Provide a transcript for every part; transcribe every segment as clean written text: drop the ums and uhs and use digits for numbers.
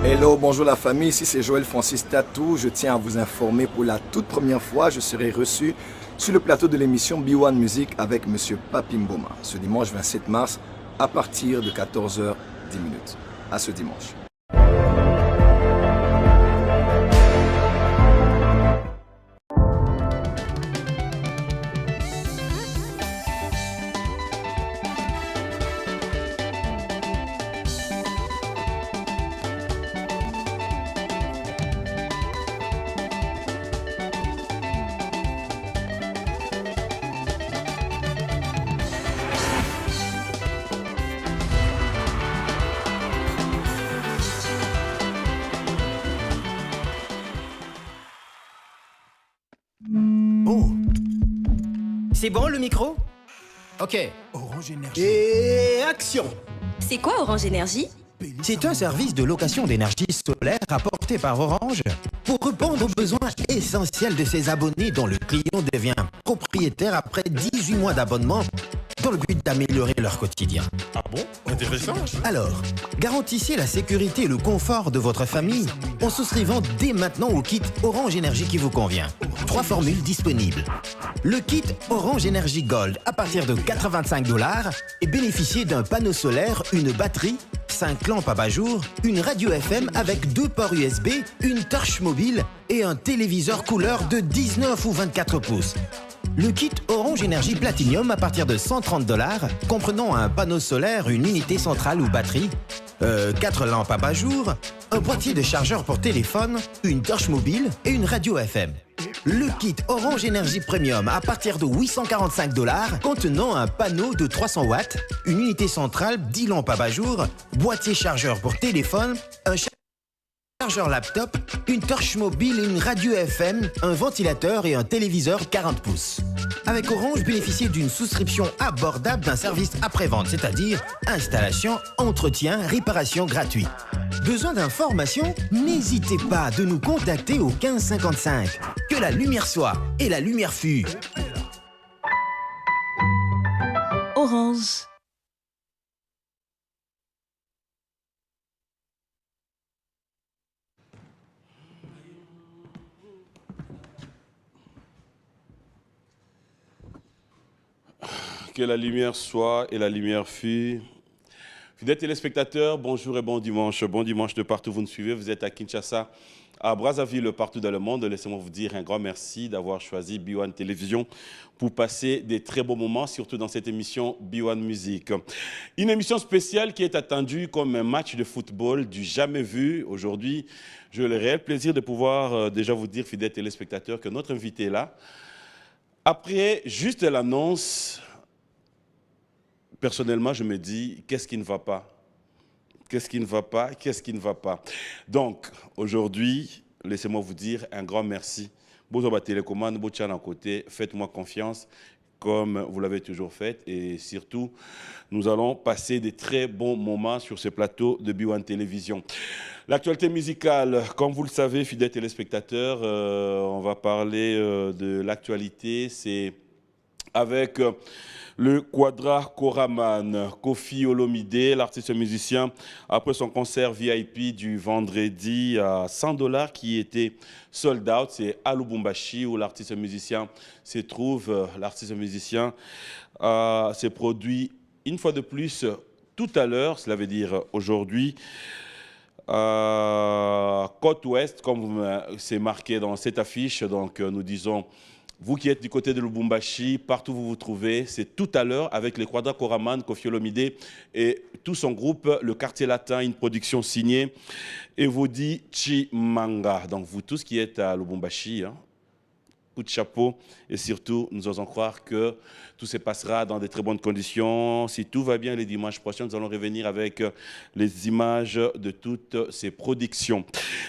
Hello, bonjour la famille, ici c'est Joël Francis Tatou. Je tiens à vous informer pour la toute première fois, je serai reçu sur le plateau de l'émission B1 Music avec Monsieur Papi Mboma ce dimanche 27 mars à partir de 14h10. À ce dimanche. Oh, c'est bon le micro? Ok. Orange Énergie. Et action! C'est quoi Orange Énergie? C'est un service de location d'énergie solaire apporté par Orange pour répondre aux besoins essentiels de ses abonnés dont le client devient propriétaire après 18 mois d'abonnement dans le but d'améliorer leur quotidien. Ah bon? Intéressant. Alors, garantissez la sécurité et le confort de votre famille en souscrivant dès maintenant au kit Orange Énergie qui vous convient. 3 formules disponibles. Le kit Orange Énergie Gold à partir de 85 $ et bénéficiez d'un panneau solaire, une batterie, 5 lampes abat-jour, une radio FM avec 2 ports USB, une torche mobile et un téléviseur couleur de 19 ou 24 pouces. Le kit Orange Énergie Platinum à partir de 130 $, comprenant un panneau solaire, une unité centrale ou batterie, 4 lampes abat-jour, un boîtier de chargeur pour téléphone, une torche mobile et une radio FM. Le kit Orange Énergie Premium à partir de 845 $, contenant un panneau de 300 watts, une unité centrale, 10 lampes abat-jour, boîtier chargeur pour téléphone, un chargeur laptop, une torche mobile et une radio FM, un ventilateur et un téléviseur 40 pouces. Avec Orange, bénéficiez d'une souscription abordable d'un service après-vente, c'est-à-dire installation, entretien, réparation gratuit. Besoin d'informations? N'hésitez pas de nous contacter au 15 55. Que la lumière soit et la lumière fut. Orange. Que la lumière soit et la lumière fut. Fidèles téléspectateurs, bonjour et bon dimanche. Bon dimanche de partout où vous nous suivez. Vous êtes à Kinshasa, à Brazzaville, partout dans le monde. Laissez-moi vous dire un grand merci d'avoir choisi B1 Télévision pour passer des très beaux moments, surtout dans cette émission B1 Music. Une émission spéciale qui est attendue comme un match de football du jamais vu. Aujourd'hui, j'ai le réel plaisir de pouvoir déjà vous dire, fidèles téléspectateurs, que notre invité est là. Après juste l'annonce, personnellement, je me dis, qu'est-ce qui ne va pas? Qu'est-ce qui ne va pas? Qu'est-ce qui ne va pas? Donc, aujourd'hui, laissez-moi vous dire un grand merci. Bonjour à télécommande, Bochan à côté, faites-moi confiance comme vous l'avez toujours fait. Et surtout, nous allons passer des très bons moments sur ce plateau de B1 Télévision. L'actualité musicale, comme vous le savez, fidèles téléspectateurs, on va parler de l'actualité. C'est avec le Quadra Koraman, Kofi Olomide, l'artiste musicien, après son concert VIP du vendredi à 100 $ qui était sold out. C'est à Lubumbashi où l'artiste musicien se trouve. L'artiste musicien s'est produit une fois de plus tout à l'heure, cela veut dire aujourd'hui, côte ouest, comme c'est marqué dans cette affiche. Donc nous disons, vous qui êtes du côté de Lubumbashi, partout où vous vous trouvez, c'est tout à l'heure avec les Quadra Koraman, Kofi Olomide et tout son groupe, le Quartier Latin, une production signée Evodi Chimanga. Donc vous tous qui êtes à Lubumbashi, coup de chapeau et surtout, nous osons croire que tout se passera dans de très bonnes conditions. Si tout va bien, les dimanches prochains, nous allons revenir avec les images de toutes ces productions.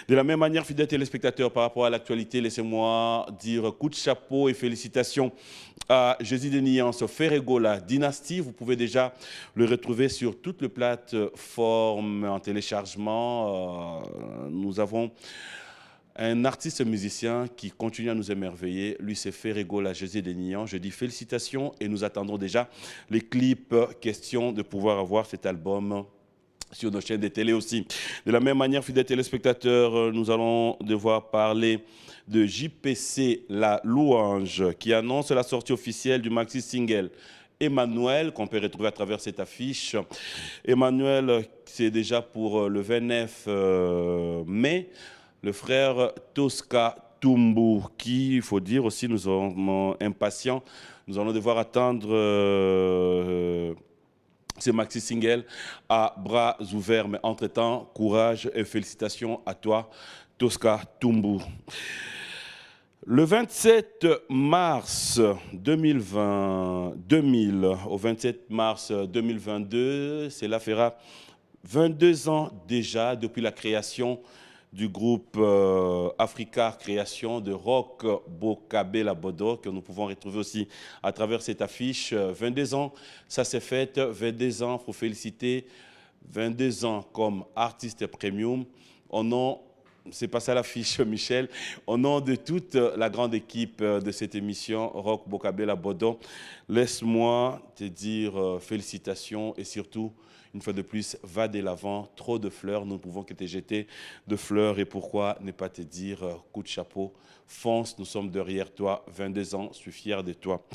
De la même manière, fidèles téléspectateurs, par rapport à l'actualité, laissez-moi dire coup de chapeau et félicitations à Jésus de Niance, Ferregola, Dynastie. Vous pouvez déjà le retrouver sur toutes les plateformes en téléchargement. Nous avons un artiste musicien qui continue à nous émerveiller. Lui, c'est Ferregola, Jésus de Niance. Je dis félicitations et nous attendons déjà les clips. Question de pouvoir avoir cet album sur nos chaînes de télé aussi. De la même manière, fidèles téléspectateurs, nous allons devoir parler de JPC La Louange qui annonce la sortie officielle du maxi single Emmanuel, qu'on peut retrouver à travers cette affiche. Emmanuel, c'est déjà pour le 29 mai. Le frère Tosca Tumbu, qui, il faut dire aussi, nous sommes impatients. Nous allons devoir attendre ce maxi single à bras ouverts. Mais entre-temps, courage et félicitations à toi, Tosca Tumbu. Le 27 mars 2000 au 27 mars 2022, cela fera 22 ans déjà depuis la création du groupe Africa Création de Rock Bokabela Bodo, que nous pouvons retrouver aussi à travers cette affiche. 22 ans, ça s'est fait. 22 ans, il faut féliciter. 22 ans comme artiste premium. Au nom, c'est pas ça l'affiche, Michel. Au nom de toute la grande équipe de cette émission, Rock Bokabela Bodo, laisse-moi te dire félicitations et surtout, une fois de plus, va de l'avant. Trop de fleurs, nous ne pouvons que te jeter de fleurs. Et pourquoi ne pas te dire coup de chapeau, fonce, nous sommes derrière toi. 22 ans, je suis fier de toi.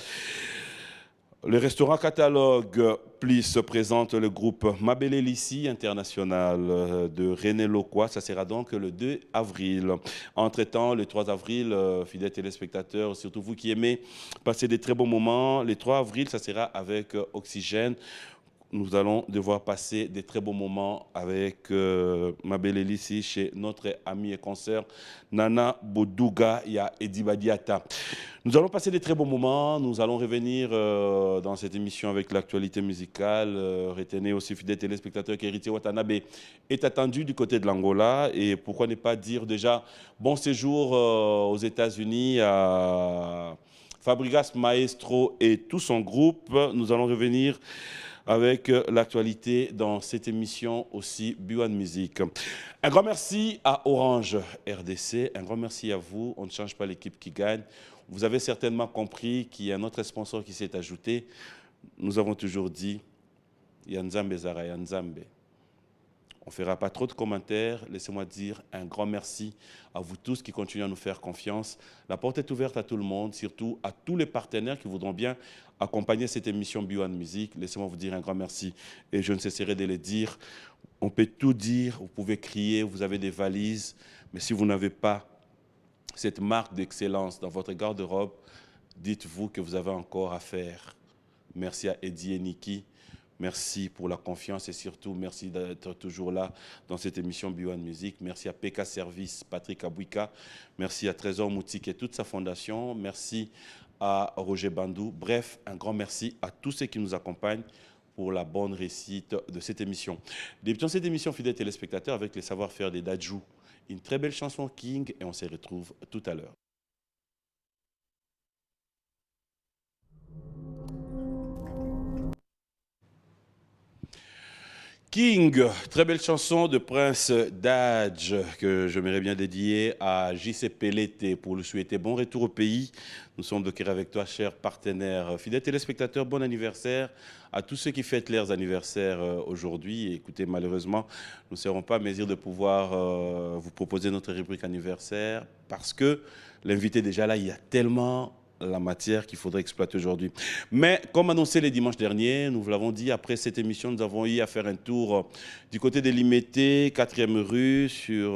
Le restaurant Catalogue Plus présente le groupe Mabele Lissi International de René Loquois. Ça sera donc le 2 avril. Entre-temps, le 3 avril, fidèles téléspectateurs, surtout vous qui aimez passer des très bons moments, le 3 avril, ça sera avec Oxygène. Nous allons devoir passer des très beaux moments avec Mabele Lissi chez notre ami et consoeur Nana Bodouga et Edi Badiata. Nous allons passer des très beaux moments. Nous allons revenir dans cette émission avec l'actualité musicale. Retenez aussi, fidèles téléspectateurs, qu'Héritier Watanabe est attendu du côté de l'Angola. Et pourquoi ne pas dire déjà bon séjour aux États-Unis à Fabregas Maestro et tout son groupe. Nous allons revenir avec l'actualité dans cette émission aussi B1 Music. Un grand merci à Orange RDC, un grand merci à vous. On ne change pas l'équipe qui gagne. Vous avez certainement compris qu'il y a un autre sponsor qui s'est ajouté. Nous avons toujours dit Yanzambe Zara Yanzambe. On ne fera pas trop de commentaires. Laissez-moi dire un grand merci à vous tous qui continuez à nous faire confiance. La porte est ouverte à tout le monde, surtout à tous les partenaires qui voudront bien accompagner cette émission B1 Music. Laissez-moi vous dire un grand merci et je ne cesserai de le dire. On peut tout dire, vous pouvez crier, vous avez des valises, mais si vous n'avez pas cette marque d'excellence dans votre garde-robe, dites-vous que vous avez encore à faire. Merci à Eddie et Niki. Merci pour la confiance et surtout merci d'être toujours là dans cette émission B1 Music. Merci à PK Service, Patrick Abouika. Merci à Trésor Moutique et toute sa fondation. Merci à Roger Bandou. Bref, un grand merci à tous ceux qui nous accompagnent pour la bonne réussite de cette émission. Débutons cette émission, fidèles téléspectateurs, avec les savoir-faire des Dadju. Une très belle chanson King et on se retrouve tout à l'heure. King, très belle chanson de Prince Dadj que j'aimerais bien dédier à JC Pelete pour lui souhaiter bon retour au pays. Nous sommes de cœur avec toi, cher partenaire. Fidèles téléspectateurs, bon anniversaire à tous ceux qui fêtent leurs anniversaires aujourd'hui. Écoutez, malheureusement, nous ne serons pas à mesure de pouvoir vous proposer notre rubrique anniversaire parce que l'invité est déjà là, il y a tellement la matière qu'il faudrait exploiter aujourd'hui. Mais comme annoncé les dimanches derniers, nous vous l'avons dit, après cette émission, nous avons eu à faire un tour du côté de Limité, 4e rue, sur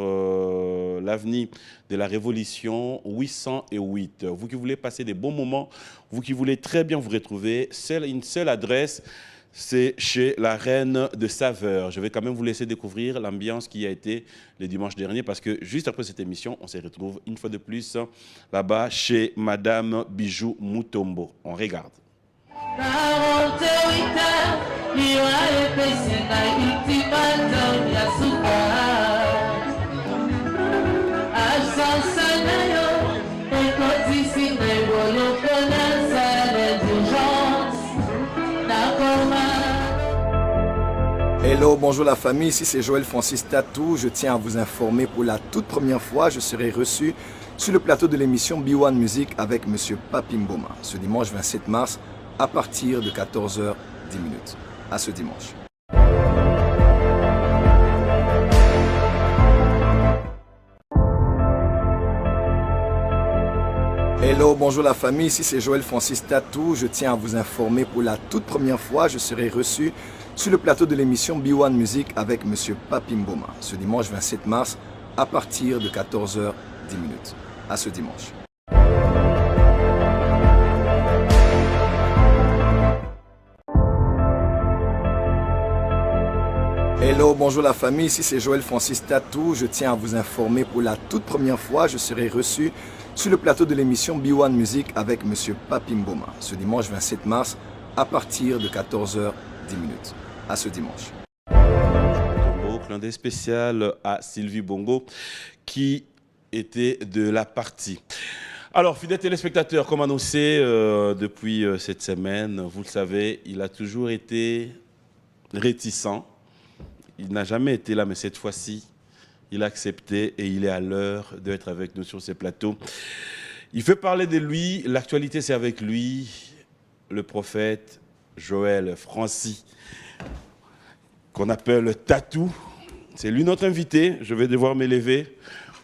l'avenue de la Révolution, 808. Vous qui voulez passer des bons moments, vous qui voulez très bien vous retrouver, une seule adresse, c'est chez la Reine de Saveur. Je vais quand même vous laisser découvrir l'ambiance qui a été les dimanches derniers parce que juste après cette émission, on se retrouve une fois de plus là-bas chez Madame Bijou Mutombo. On regarde. Hello, bonjour la famille, ici c'est Joël Francis Tatou. Je tiens à vous informer pour la toute première fois, je serai reçu sur le plateau de l'émission B1 Music avec M. Papi Mboma ce dimanche 27 mars à partir de 14h10. À ce dimanche. Hello, bonjour la famille, ici c'est Joël Francis Tatou. Je tiens à vous informer pour la toute première fois, je serai reçu sur le plateau de l'émission B1 Music avec Monsieur Papi Mboma ce dimanche 27 mars à partir de 14h10. À ce dimanche. Hello, bonjour la famille, ici c'est Joël Francis Tatou. Je tiens à vous informer pour la toute première fois, je serai reçu sur le plateau de l'émission B1 Music avec Monsieur Papi Mboma ce dimanche 27 mars à partir de 14h10. À ce dimanche. Clin d'œil spécial à Sylvie Bongo qui était de la partie. Alors, fidèles téléspectateurs, comme annoncé depuis cette semaine, vous le savez, il a toujours été réticent. Il n'a jamais été là, mais cette fois-ci, il a accepté et il est à l'heure d'être avec nous sur ces plateaux. Il fait parler de lui, l'actualité c'est avec lui, le prophète Joël Francis, qu'on appelle Tatou. C'est lui notre invité, je vais devoir m'élever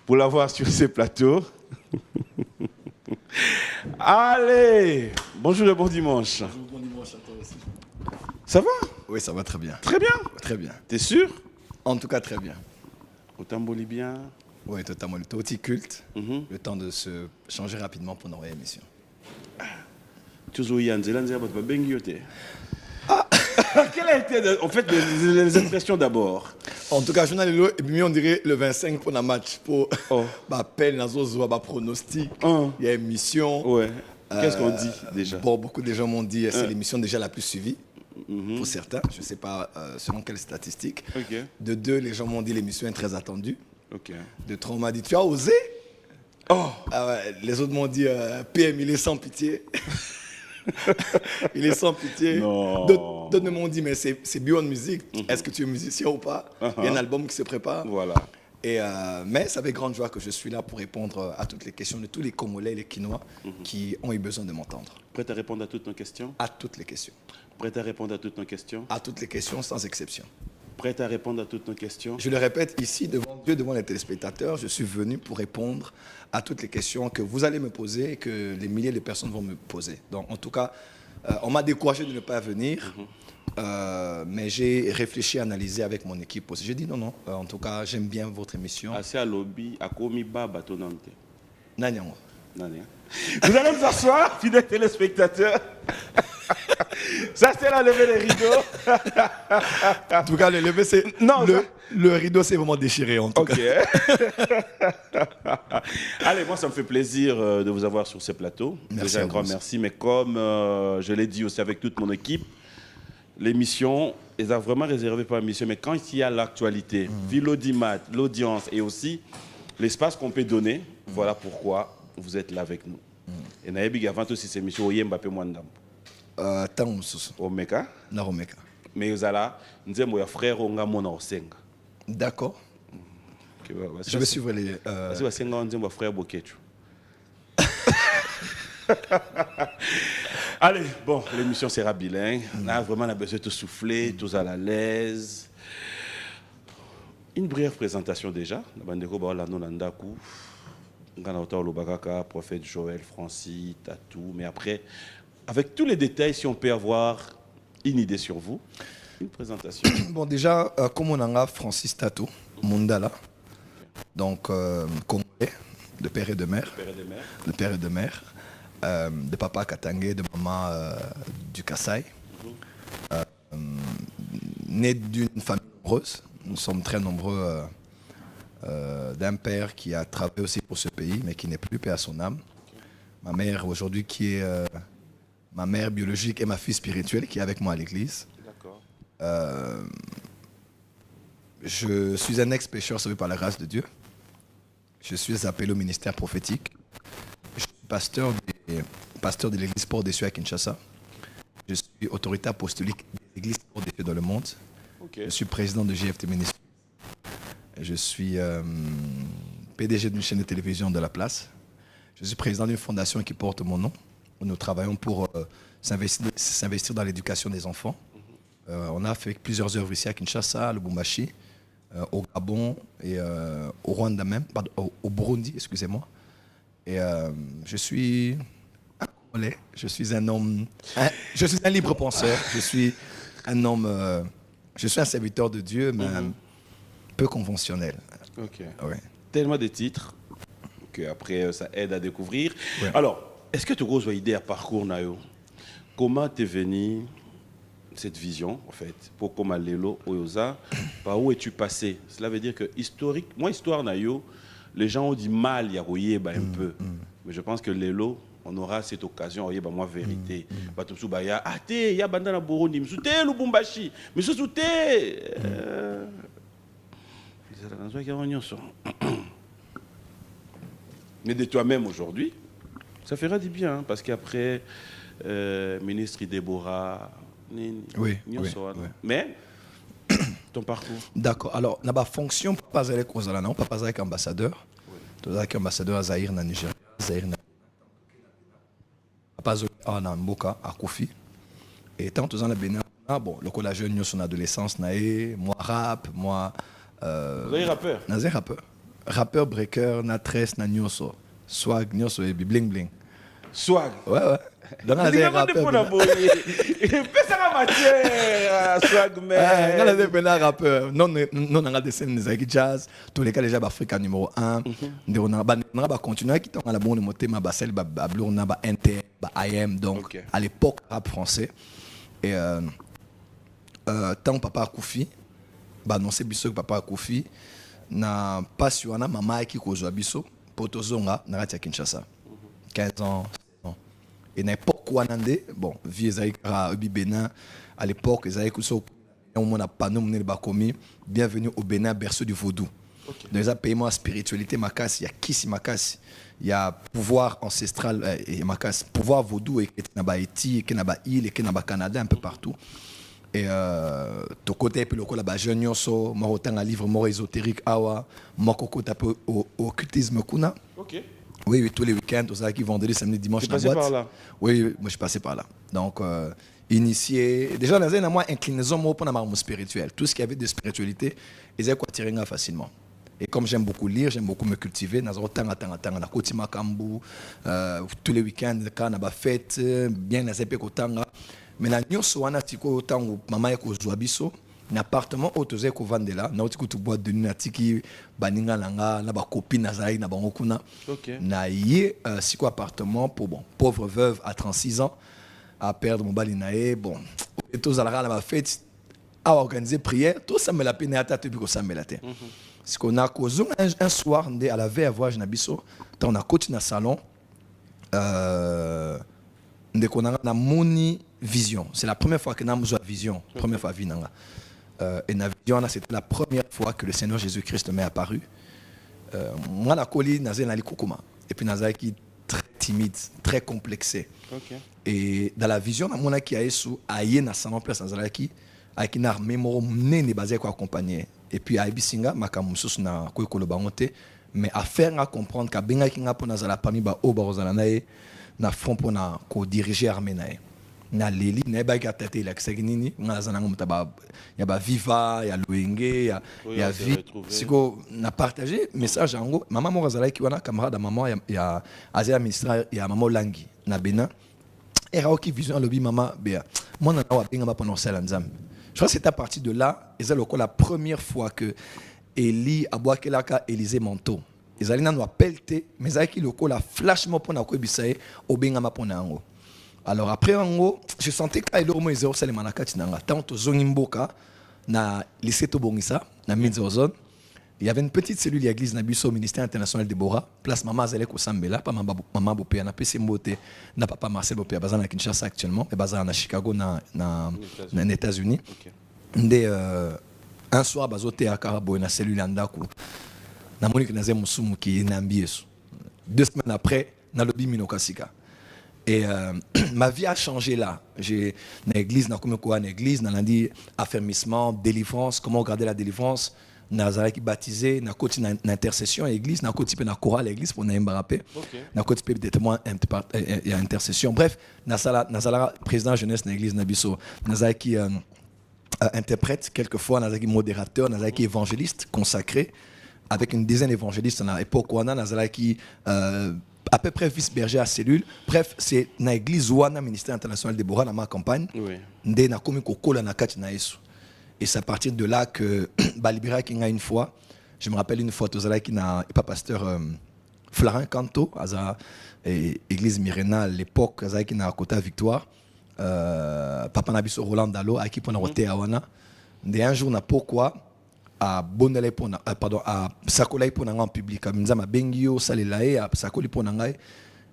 pour l'avoir sur ces plateaux. Allez, bonjour et bon dimanche. Bonjour, bon dimanche à toi aussi. Ça va? Oui, ça va très bien. Très bien. Très bien. T'es sûr? En tout cas, très bien. Otamboli bien. Oui, totalement. Le Toti culte, le temps de se changer rapidement pour notre émission. Quelle a été, en fait, les impressions d'abord? En tout cas, je on dirait le 25 pour un match. Pour peine, pronostic, il y a émission. Ouais. Qu'est-ce qu'on dit déjà? Bon, beaucoup de gens m'ont dit c'est l'émission déjà la plus suivie. Pour certains, je ne sais pas selon quelles statistiques. Okay. De deux, les gens m'ont dit l'émission est très attendue. Okay. De trois, on m'a dit tu as osé. Les autres m'ont dit PM, il est sans pitié. Il est sans pitié. D'autres m'ont dit mais c'est B1 Music. Est-ce que tu es musicien ou pas? Il y a un album qui se prépare. Voilà. Mais c'est avec grande joie que je suis là pour répondre à toutes les questions de tous les Congolais et les Quinois qui ont eu besoin de m'entendre. Prêt à répondre à toutes nos questions? À toutes les questions. Prêt à répondre à toutes nos questions? À toutes les questions sans exception. Prêt à répondre à toutes nos questions? Je le répète ici devant Dieu, devant les téléspectateurs, je suis venu pour répondre à toutes les questions que vous allez me poser et que les milliers de personnes vont me poser. Donc en tout cas, on m'a découragé de ne pas venir. Mais j'ai réfléchi, analysé avec mon équipe aussi. J'ai dit non, en tout cas, j'aime bien votre émission. Assez à lobby, à komi baba tonante. Nanyango. Vous allez vous asseoir, fidèles téléspectateurs. Ça, c'est la levée des rideaux. En tout cas, le lever, c'est. Non, le rideau, c'est vraiment déchiré, en tout cas. Allez, moi, ça me fait plaisir de vous avoir sur ce plateau. Merci. Déjà, un grand merci. Mais comme je l'ai dit aussi avec toute mon équipe, l'émission, ils ont vraiment réservé pour l'émission, mais quand il y a l'actualité, vu l'audimat, l'audience et aussi l'espace qu'on peut donner, voilà pourquoi vous êtes là avec nous. Et naïbig avant aussi cette émission, Mbappé Mwandam. Omeka. Na Omeka. Mais vous allez, nous avons un frère Onga Mona Osenga. D'accord. Je vais suivre les. C'est un frère Bokechu. Allez, bon, l'émission sera bilingue. Là, vraiment, on a besoin de souffler, tous à l'aise. Une brève présentation déjà. Prophète Joël Francis, Tatou. Mais après, avec tous les détails, si on peut avoir une idée sur vous, une présentation. Bon, déjà, comme on a Francis Tatou, Mundala. Donc, Congolais, de père et de mère. De père et de mère. De papa Katangé, de maman du Kassai. Né d'une famille nombreuse. Nous sommes très nombreux d'un père qui a travaillé aussi pour ce pays, mais qui n'est plus, paix à son âme. Ma mère aujourd'hui qui est ma mère biologique et ma fille spirituelle qui est avec moi à l'église. Je suis un ex-pécheur sauvé par la grâce de Dieu. Je suis appelé au ministère prophétique. Je suis pasteur de l'église Port des Cieux à Kinshasa. Je suis autorité apostolique de l'église Port des Cieux dans le monde. Je suis président de GFT Ministries. Je suis PDG d'une chaîne de télévision de la place. Je suis président d'une fondation qui porte mon nom. Nous travaillons pour s'investir dans l'éducation des enfants. On a fait plusieurs œuvres ici à Kinshasa, à Lubumbashi, au Gabon et au Rwanda même, pardon, au Burundi, excusez-moi. Et je suis un Congolais, je suis un homme, je suis un libre penseur, je suis un homme, je suis un serviteur de Dieu, mais peu conventionnel. Ok. Ouais. Tellement de titres qu'après ça aide à découvrir. Ouais. Alors, est-ce que tu as une idée à parcours Nayo? Comment t'es venu cette vision, en fait, pour comme Lelo Oyoza, par où es-tu passé? Cela veut dire que historique, moi, histoire Nayo, les gens ont du mal à y un peu. Mais je pense que Lelo, on aura cette occasion, bah, moi, vérité. Batumsu Baya, ah, il y a Bandana Burundi, Msute, Lubumbashi, Msute. Mais de toi-même aujourd'hui, ça fera du bien, hein, parce qu'après, ministre Déborah, Oui. mais ton parcours. D'accord. Alors, na ba fonction pas avec Ozala, non, pas avec ambassadeur. Oui. Avec ambassadeur à Zaïre na Nigeria, Zaïre na pas na Mboka à Kofi. Et tant que na Bénin, bon, le collège jeune son adolescence naé, moi rap, moi vous êtes rappeur? Nazé rappeur. Rappeur breaker na tresse na nyoso. Swag nyoso et bling bling. Swag. Ouais. Dans la zé rappeur. Pesa la matière, swag man. Dans la zé ben rappeur. Non on a des scènes de jazz, tous les cas déjà Africa numéro 1. On a continuer qui dans la bonne montée ma basel ba blur na ba NT, ba IM donc à l'époque rap français. Et tant papa Koufi ba annoncé biso que papa Koufi na passion na mama qui kozwa biso potozonga na ratia Kinshasa 15 ans. Et n'importe quoi nande bon vie Zaïra Bénin à l'époque Zaïra Kouso on a pas nommé le bakomi bienvenue au Bénin berceau du vaudou. Dans les paiements spiritualité makasi il y a kisi makasi il y a pouvoir ancestral et makasi pouvoir vaudou et na ba Haïti et na ba île et na ba Canada un peu partout. Et ton côté puis le côté là jeune yoso moi autant un livre mort ésotérique awa moi coco tape au occultisme kuna. OK. Oui, tous les week-ends, tout ça qui vendredi, samedi, dimanche. Tu es passé par là? Oui, moi je suis passé par là. Donc, initié. Déjà, dans un moi, inclinaison pour la spirituelle. Tout ce qui avait de spiritualité, ils avaient quoi tirer facilement. Et comme j'aime beaucoup lire, j'aime beaucoup me cultiver, dans un côté Makambu, tous les week-ends, quand on a fête, bien dans un kotanga. Mais dans nous, on a tiko tango maman eko joabiso. N'appartement autosé ko vendre là na otiko to boîte de nuit natiki baninga langa na ba copine nazai na bango kuna na yé siko appartement pour bon pauvre veuve à 36 ans à perdre mon balinaé bon et tous à la fête à organiser prière tout ça me la peine à tête puis ça me la tête ce qu'on a causé un soir à la veille à voyage na biso on a continué na salon ndé qu'on a na moni vision c'est la première fois que na mo vision première fois vinanga. Et c'était la première fois que le Seigneur Jésus-Christ m'est apparu. Moi, la coli, nazé nali kukuma. Et puis nazé qui très timide, très complexé. Et dans la vision, mon qui a sous aïe na salon place nazé qui avec une armée moro né basé quoi accompagner. Et puis à Ibisinga, makamusus na ko kolobangote, mais à faire à comprendre qu'à benga ki nga pona zala parmi ba o barozala nae na front pona ko diriger armée nae. Na leli na ba ga tete la ksegini na zanango mutaba ya ba viva ya luenge ya vie siko na partager message ango maman mo razala ki wana camarade maman ya azia ministre ya maman langi na Bénin era oki vision lobby maman bea moi na wa pinga ba pendant ça nzambe je crois que c'est à partir de là et c'est la première fois que Eli aboakelaka Élisée Manteau ezali na no appelte mais aki lokola flashement pona ko bisaye obenga ma pona ango. Alors après en gros, je sentais que il y a zéro salé manakati nanga tant zongimboka na lycée Tobongisa na Minzozone. Il y avait une petite cellule l'église na biso au ministère international Déborah, place maman Zalé ko Sambela, pas maman Bopé na PC Mbote, na papa Marcel Bopé bazan na Kinshasa actuellement, et bazan na Chicago na États-Unis. Ndé un soir bazoté à Karabo na cellule andako. Na monique na zemusumu ki na mbiesu. 2 semaines après, na lobby Minokasika. Et ma vie a changé là. J'ai dans l'église, dans l'église, dans l'andi affermissement, délivrance, comment garder la délivrance, dans qui baptisé, dans côté d'intercession l'église, dans côté de la chorale l'église pour n'imbarapé, dans côté de témoin et intercession. Bref, dans la président jeunesse de l'église Nabiso, dans qui interprète quelquefois, dans qui modérateur, dans qui évangéliste consacré avec une dizaine d'évangélistes à l'époque où on a qui à peu près vice-berger à cellule. Bref, c'est na église ouana ministère international de Bora dans ma campagne. Oui. Ndé na komi kokola na kati na Yesu. Et c'est à partir de là que Balibira qui a une fois, je me rappelle une fois, Tozala qui n'a pas pasteur Flarin Canto, à l'église Mirena à l'époque, qui n'a côté Victoire, Papa Nabiso Roland Dalo, à qui on a roté à Wana. Ndé un jour n'a pourquoi à Bonele pona pardon à Sakolai pona en public à Minzama Bengio Salelae à Sakoli pona ngai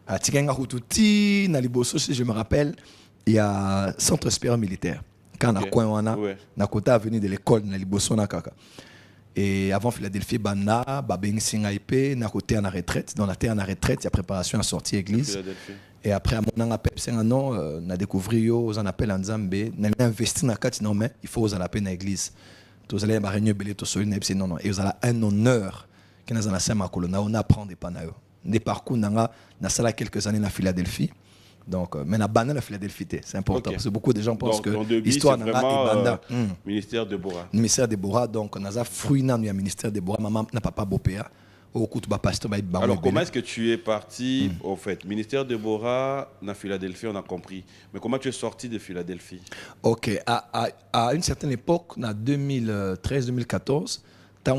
à Tikenga Hututi na liboso si je me rappelle il y a centre supérieur militaire quand na coin wana na côté avenue de l'école na liboso na kaka et avant Philadelphie bana ba bengi singa ip na côté en retraite dans la terre en retraite il y a préparation à sortie église et après à mon pep c'est un nom na découvrir yo aux en appel en Nzambe na investir na kati non mais il faut aux en appel na église. Tous allez à réunion belé tous non non et vous avez un honneur que nous allons faire colonna on apprend des panayo des parcours nanga na sala quelques années na Philadelphie donc mais na banane la Philadelphie c'est important parce que beaucoup de gens pensent que l'histoire nanga et banda ministère de Bora donc on a fruit na ya ministère de Bora maman na papa bopéa. Alors comment est-ce que tu es parti au fait ministère de Bora na Philadelphie on a compris mais comment tu es sorti de Philadelphie? Ok à une certaine époque en 2013-2014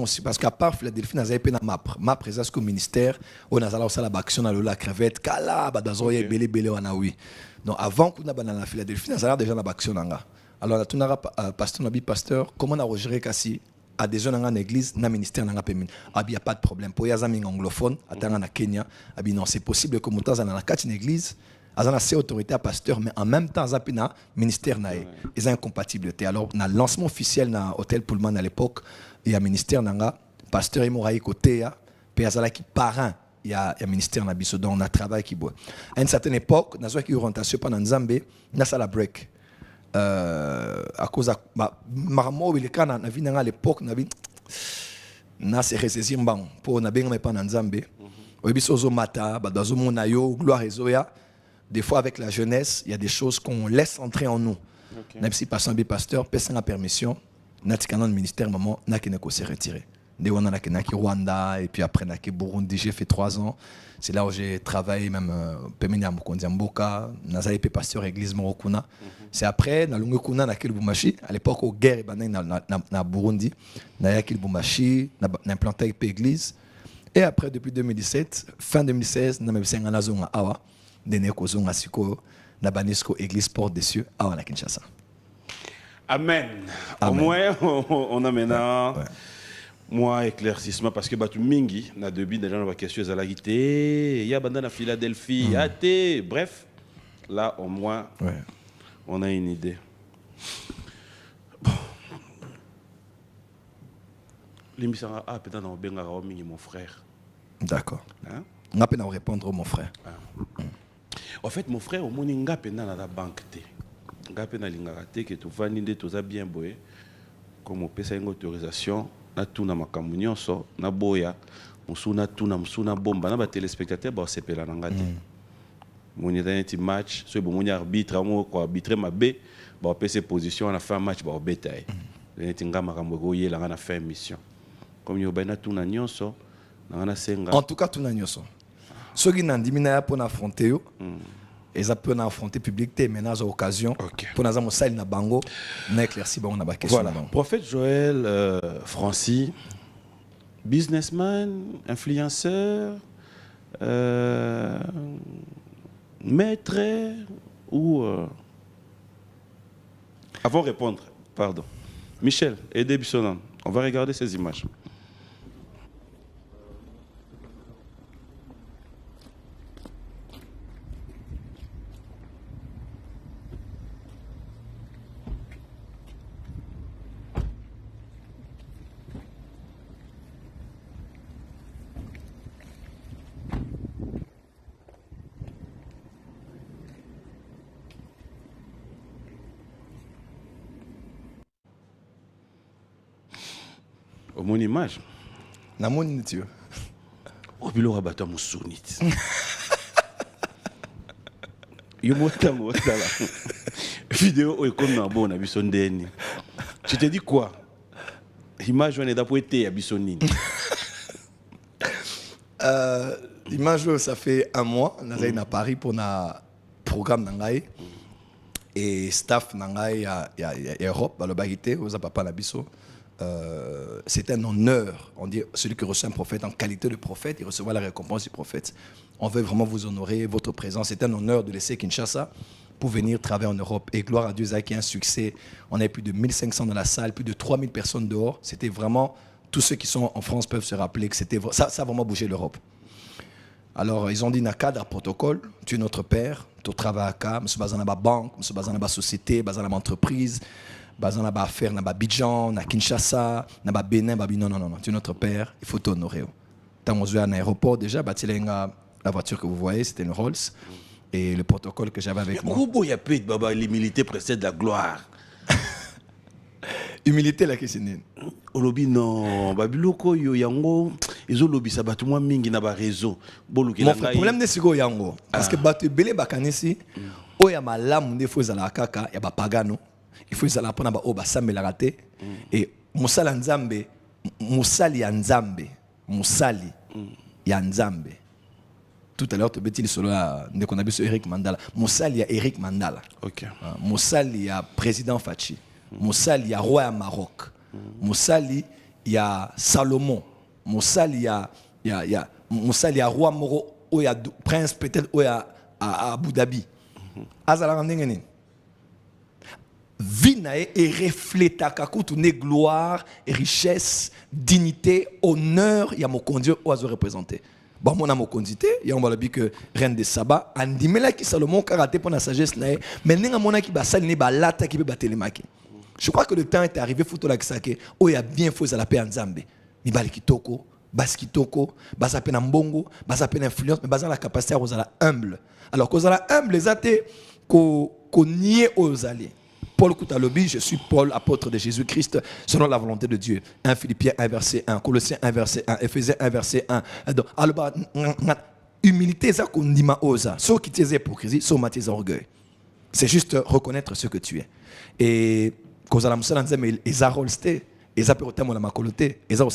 aussi parce qu'à part Philadelphie nous avons une map présence au ministère on a aussi la action dans la crevette kala badazoye belé wana oui donc avant qu'on a dans Philadelphie nous avons déjà la action nanga alors on a pasteur comment on a géré kasi à des jeunes en église na ministère nanga pemin abi y a pas de problème pour les amis anglophones attendre na Kenya abi non c'est possible que mutaza na kati une église azana c'est autorité à pasteur mais en même temps zapina ministère nae ils ont incompatibilité alors na lancement officiel na hôtel Pullman à l'époque il y a ministère nanga pasteur imoraï côté ya pe azala qui parrain il y a ministère na biso donc on a travail qui boit à une certaine époque na zo qui orientation pendant Nzambe na sala break à cause de maramo il kana na vie à l'époque na vie na se ressaisir mbang pour na benga pas na Nzambe obiso zo mata ba dazo monayo gloire ezoya des fois avec la jeunesse il y a des choses qu'on laisse entrer en nous même si pasteur pèse la permission na tikana le ministère maman na kineko se retirer de wana na kinaki Rwanda et puis après na ki Burundi j'ai fait 3 ans. C'est là où j'ai travaillé même Pemenia Mukonzi Mboka, Nazali pe pasteur église Morokuna. C'est après na lungu kuna na Kilbumashi à l'époque au guerre banane na Burundi, na ya Kilbumashi, na implanté pe église et après depuis 2017, fin 2016 na mebisenga na zonga awa, dene ko zonga siko na banisco église porte des cieux awa na Kinshasa. Amen. Au moins on a maintenant moi éclaircissement parce que batu mingi na debi déjà na question za la guité ya banda na Philadelphie até bref là au moins on a une idée bon l'émission peut-être na benga ra mingi mon frère d'accord on a peine à répondre mon frère en fait mon frère au moni nga pena na la banque té nga pena lingaka té que tout vandi ndé toza bien boye comme on peut ça une autorisation na tuna makambo nyonso na boya musuna tuna musuna bomba na ba téléspectateurs ba sepela na ngate moni neti match so bo moni arbitre amo ko arbitrer mabe ba pese position na fin match ba betaille neti ngama makambo ko yela na fin mission comme yo ba na tuna nyonso na senga en tout cas tuna nyonso soki na ndimina ya pona affronter yo et ça peut affronter public maintenant à occasion pour nous avoir salle na bango na éclairci bon na ba question voilà prophète Joël Francis businessman influenceur maître ou avant de répondre pardon Michel aidez Bissonan on va regarder ces images. Au mon image. Na mon nitio. Au bilo rabato musonit. Yo motango tala. Vidéo o comme na bon na bisondeni. Tu te dis quoi? Image on est d'après été à bisonini. L'image, ça fait un mois. Nous sommes à Paris pour un programme d'Angaï. Et staff d'Angaï à Europe, à l'Obagité, aux Papa Nabiso. C'est un honneur. On dit celui qui reçoit un prophète en qualité de prophète, il recevra la récompense du prophète. On veut vraiment vous honorer, votre présence. C'est un honneur de laisser Kinshasa pour venir travailler en Europe. Et gloire à Dieu, ça a été un succès. On avait plus de 1500 dans la salle, plus de 3000 personnes dehors. C'était vraiment, tous ceux qui sont en France peuvent se rappeler que ça a vraiment bougé l'Europe. Alors, ils ont dit, dans le cadre protocole, tu es notre père, tu travailles à Ka, je suis basé dans la banque, je suis basé dans la société, basé dans l'entreprise, basé dans la affaire, dans Abidjan, dans Kinshasa, dans Bénin, non, tu es notre père, il faut t'honorer. Quand on à l'aéroport, déjà, la voiture que vous voyez, c'était une Rolls. Et le protocole que j'avais avec moi. Pourquoi il y a peu de l'humilité précède la gloire? Humilité, la question. Olobi non, babiloko yo yango, ils ont lobby ça tout moi mingi na ba réseau. Mon frère, problème de sigo yango parce que batu belé bakanisi, oya malamu nde faut zala kaka ya ba pagano. Il faut zala pona ba oba samela raté et musala nzambe, musali ya nzambe, musali ya nzambe. Tout à l'heure, tu peux dire solo de qu'on a vu sur Eric Mandala. Moussal, il y a Eric Mandala. Okay. Moussal, il y a président Fachi. Moussal, il y a roi à Maroc. Moussal, il y a Salomon. Moussal, il y a roi Moro. Il y a prince peut-être à Abu Dhabi. Azala ngene. Vinae et reflète à toute gloire, richesse, dignité, honneur. Il y a mon conduire où à représenter. Bon, mon amour condité, il y a un dit que reine de Saba, andimela qui Salomon karaté pour la sagesse nae, mais n'enga mona qui ba salini ba lata qui peut battre les maquis. Je crois que le temps est arrivé photo la kisake, oh il y a bien faux à la paix en Zambie. Mi bali kitoko, bas kitoko, bas appel en bongo, bas appel influence, mais bas la capacité à la humble. Alors qu'aux la humble les athées qu'on nie aux alliés. Paul Koutalobi, je suis Paul, apôtre de Jésus-Christ, selon la volonté de Dieu. 1 Philippiens 1, verset 1, Colossiens 1, verset 1, Éphésiens 1, verset 1. Alors, humilité, c'est qu'on dit ma osa. Sauf qui t'es hypocrisie, sauf ma orgueil. C'est juste reconnaître ce que tu es. Et, quand on a dit, ils ont rolsté, ils ont perdu mon amakoloté, ils ont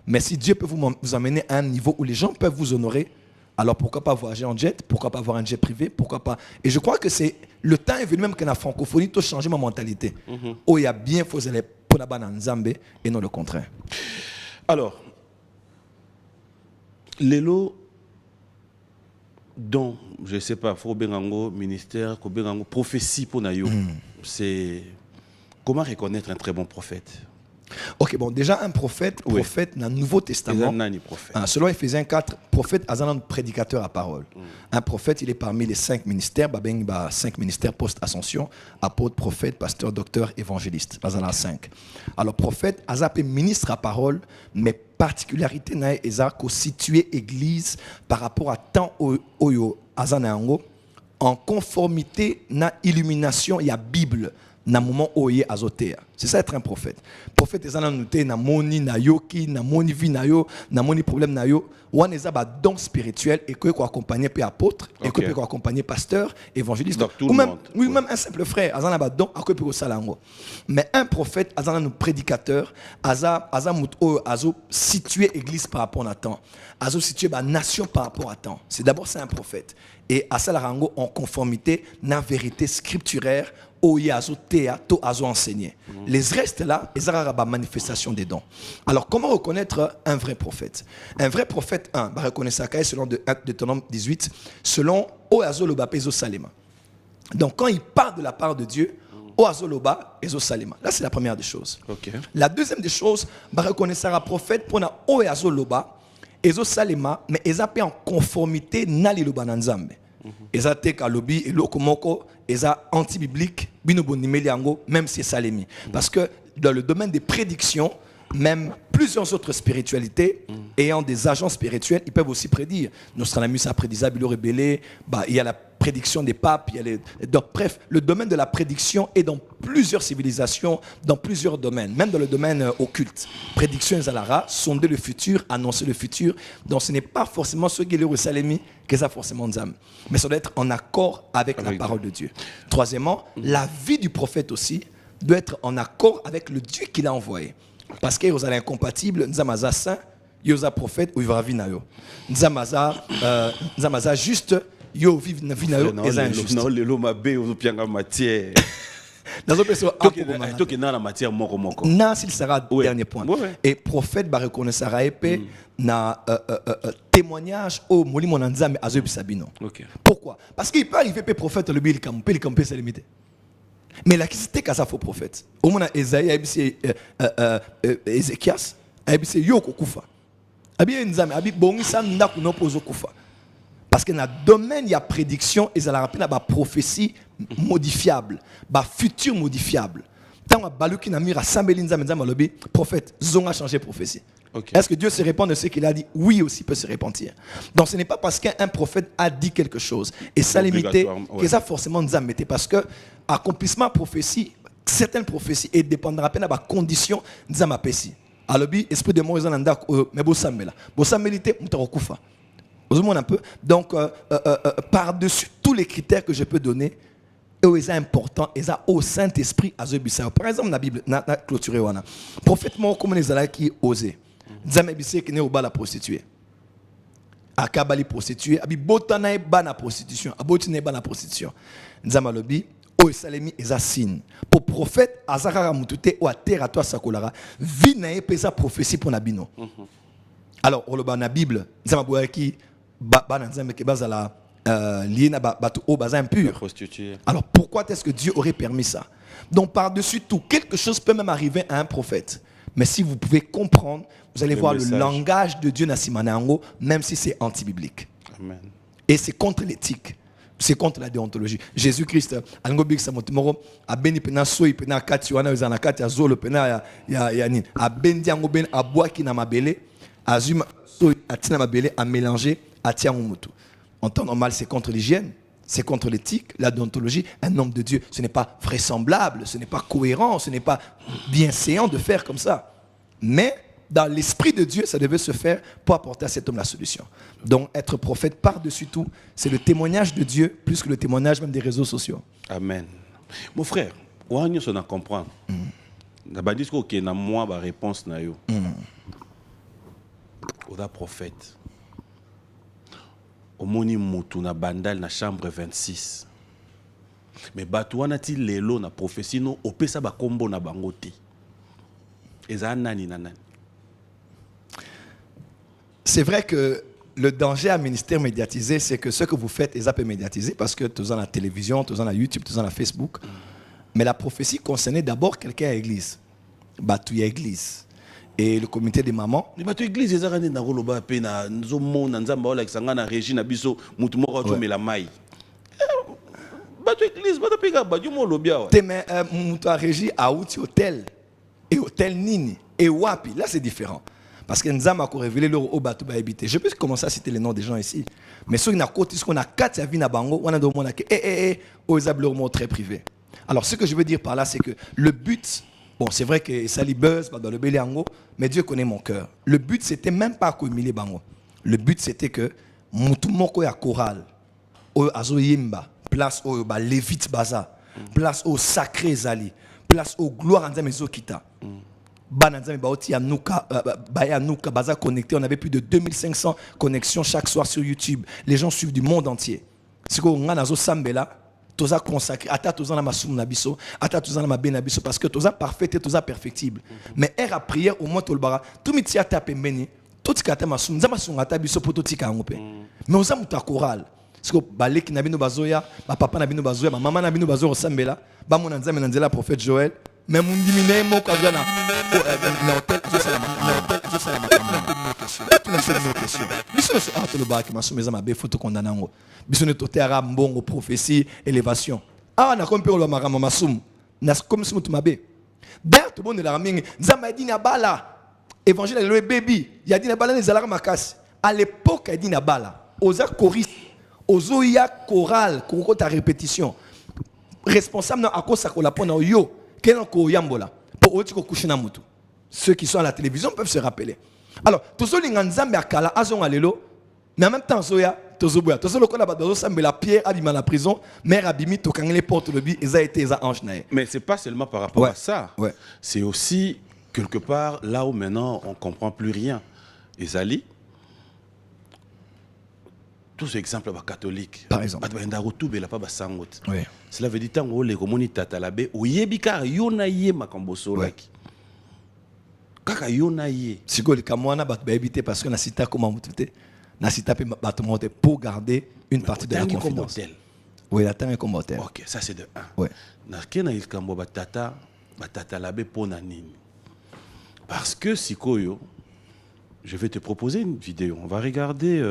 mais si Dieu peut vous amener à un niveau où les gens peuvent vous honorer, alors pourquoi pas voyager en jet? Pourquoi pas avoir un jet privé? Pourquoi pas? Et je crois que c'est le temps est venu même que la francophonie doit changer ma mentalité. Où il y a bien faut aller pour la banane Zambé et non le contraire. Alors, l'élo dont je ne sais pas, faut bengango ministère, ko bengango prophétie pour nayo. C'est comment reconnaître un très bon prophète? Ok, bon, déjà un prophète dans le Nouveau Testament. Selon Éphésiens 4, prophète est un prédicateur à parole. Un prophète, il est parmi les 5 ministères, 5 ministères post-ascension, apôtre, prophète, pasteur, docteur, évangéliste. 5. Alors, prophète, est ministre à parole, mais particularité est de situer l'église par rapport à tant en conformité na illumination, il y a Bible. Na moment oye azotea. C'est ça être un prophète. Prophète ezana noté na moni na yoki na moni vi na yo na moni problème na yo wan eza ba don spirituel et que ko accompagner pe apôtre et que peut accompagner pasteur, évangéliste ou même oui même un simple frère azana ba don que peut salango. Mais un prophète azana no prédicateur aza mut o azo situer église par rapport à temps. Azo situer ba nation par rapport à temps. C'est d'abord c'est un prophète et asalarango en conformité na vérité scripturaire azo enseigné. Les restes là, ils ont la manifestation des dons. Alors, comment reconnaître un vrai prophète? Un vrai prophète, reconnaître ça selon Deutéronome 18, selon Oazo Loba Pezo Salema. Donc, quand il parle de la part de Dieu, Oazo Loba Pezo Salema. Là, c'est la première des choses. Okay. La deuxième des choses, reconnaître un prophète pour na Oazo Loba Pezo Salema, mais ils ont en conformité nali Loba Nanzambe. Ils ont été lobby et lokomoko, ils ont anti-biblique, même si c'est salemi. Parce que dans le domaine des prédictions, même plusieurs autres spiritualités ayant des agents spirituels, ils peuvent aussi prédire. Nostradamus a prédit Zabilo Rebellé, il y a la prédiction des papes, donc, bref, le domaine de la prédiction est dans plusieurs civilisations, dans plusieurs domaines, même dans le domaine occulte. Prédiction et Zalara, sonder le futur, annoncer le futur. Donc ce n'est pas forcément ce qui est le Salemi, que ça forcément d'âme. Mais ça doit être en accord avec la parole de Dieu. Troisièmement, la vie du prophète aussi doit être en accord avec le Dieu qu'il a envoyé. Parce que vous allez incompatible, nous sommes saint yoza prophète ou ivra vinayo. Nzamaza juste yo vinayo eza injuste. Non lelo mabe ozopianga matière. Toki na matière moko. Na s'il sera dernier point. Et prophète ba reconnaître sa épée na témoignage au moli mon nzambe azo bisabino. Pourquoi? Parce qu'il peut arriver pe prophète le bil campé c'est limité. Mais la question qu'à ça faux prophète. Au moins Esaïe abisi Ézéchias abisi yoko kufa. Abi nzambe abi bongisa ndaku no pozo kufa. Parce que dans le domaine, il y a prédiction et ça la rappelle la prophétie modifiable, la futur modifiable. Tant que Baluki n'a mis à Sambelinza Menzama Lobby, prophète, Zonga changé prophétie. Est-ce que Dieu se répand de ce qu'il a dit? Oui, aussi peut se repentir. Donc ce n'est pas parce qu'un prophète a dit quelque chose et ça limité que ça forcément nous a mis. Parce que accomplissement prophétie, certaines prophéties et dépendra de la condition nous a mapesi. Alors, esprit de mort, mais bon Samela. Bon Samelité, on t'a kufa. Un peu. Donc, par-dessus tous les critères que je peux donner, c'est important, et ça au Saint-Esprit à Zebissa. Par exemple, la Bible, na clôturé wana. Prophète mo comme les ala qui osé. Nzambe bisse qui ne oba la prostituée. Akabali prostituée, abi botana ba na prostitution, abotine ba na prostitution. Nzambe lobi o salemi eza signe. Pour prophète azakara mutute o terre à toi sakolara, vi na epesa prophétie pour nabino. Alors, on le ba na Bible, nzambe boyaki alors pourquoi est-ce que Dieu aurait permis ça? Donc par-dessus tout, quelque chose peut même arriver à un prophète. Mais si vous pouvez comprendre, vous allez voir le langage de Dieu Nasimanango, même si c'est anti-biblique. Amen. Et c'est contre l'éthique. C'est contre la déontologie. Jésus-Christ, Angobik Samotimoro, a béni pena soi, pena kati wana uzana kati azolo pena ya nin. A bendi angoben a bois qui n'a ma belé, a zuma soi a tina ma belé a mélanger. En temps normal, c'est contre l'hygiène, c'est contre l'éthique, la déontologie. Un homme de Dieu, ce n'est pas vraisemblable, ce n'est pas cohérent, ce n'est pas bienséant de faire comme ça. Mais dans l'esprit de Dieu, ça devait se faire pour apporter à cet homme la solution. Donc, être prophète par-dessus tout, c'est le témoignage de Dieu plus que le témoignage même des réseaux sociaux. Amen. Mon frère, on a compris. On a dit que moi, ma réponse na yo. On a prophète. Omoni mutu na bandal na chambre 26. Mais batu wana ti lelo na prophétie no opesa ba kombo na bango te. Eza nani na nani. C'est vrai que le danger à ministère médiatisé, c'est que ce que vous faites est un peu médiatisé parce que tous en la télévision, tous en la YouTube, tous en la Facebook. Mais la prophétie concernait d'abord quelqu'un à l'église. Batu à l'église. Et le comité des mamans. Mais tu église les arènes na roloba pe na nzomo na nzamba wala kisanga na régie na biso mutu moko to mela mai. Ba tu église ba pega ba jumo lobia wa. Mais mutu a régie a outil hôtel et hôtel nini et wapi là c'est différent. Parce que nzamba ko révélé leur au bateau ba habiter. Je peux commencer à citer les noms des gens ici. Mais ceux qui na côté ce qu'on a quatre ya vina bango on a do mona que aux leur très privé. Alors ce que je veux dire par là c'est que le but. Bon, c'est vrai que ça lit buzz dans le Béléango, mais Dieu connaît mon cœur. Le but, c'était même pas qu'on mille bango. Le but, c'était que Moutoumoko ya chorale, au Azoyimba, place au Lévite Baza, place au Sacré Zali, place au Gloire Anzame Zokita. Bananzame Baoti Anouka, Bayanouka Baza connecté. On avait plus de 2500 connexions chaque soir sur YouTube. Les gens suivent du monde entier. C'est qu'on a Nazo Sambela. Toza consacré, ata toza na masum na biso, ata toza na mabe na biso parce que toza parfait et toza perfectible. Mais à prière au moins tolbara, tout miti ata pembeni, tout kata masum, nzama sunga ta biso poto tika ngope. Mais oza muta choral. Parce que baleki na bino bazoya, ba papa na bino bazoya, ba maman na bino bazoya sambela, ba mon nzame na nzela prophète Joël, mais mon dimine mo ka na hôtel je sais la question. Biso ah to le ba ki masum ezama be photo kondanango. Biso ne totera mbongo prophétie élévation. Ah na kompe lo marama masum. Na comme si mutu mabe. D'ailleurs tout le monde la ramingi nzamba di na bala. Évangile le baby, il a dit na bala les alarmes makasi. À l'époque il dit na bala. Oza choriste, ozoya chorale, koko ta répétition. Responsable na akosa ko la pona yo, kenan ko yambola. Pour oti ko kushina mutu. Ceux qui sont à la télévision peuvent se rappeler. Alors, tous ceux qui sont akala azon alelo, mais en même temps zoya tozoboya. Tous ceux qui ont badozo sambela pierre abima la prison, mère abimi tokangele porte le bi, eza été eza ange nae. Mais c'est pas seulement par rapport à ça. Ouais. C'est aussi quelque part là où maintenant on comprend plus rien. ezali tous ces exemples catholiques par exemple oui. Cela veut dire tango le komoni tata labe oyebi ka yona ye makambo solaki kaka yona ye siko le kamwana bat ba éviter parce que na sita comment mutute na sita pe bat monter pour garder une partie de la confidence. Oui, la terme est comme hôtel. OK, ça c'est de 1. Ouais. Na kena il kambo batata labe pona nini. Parce que sikoyo je vais te proposer une vidéo. On va regarder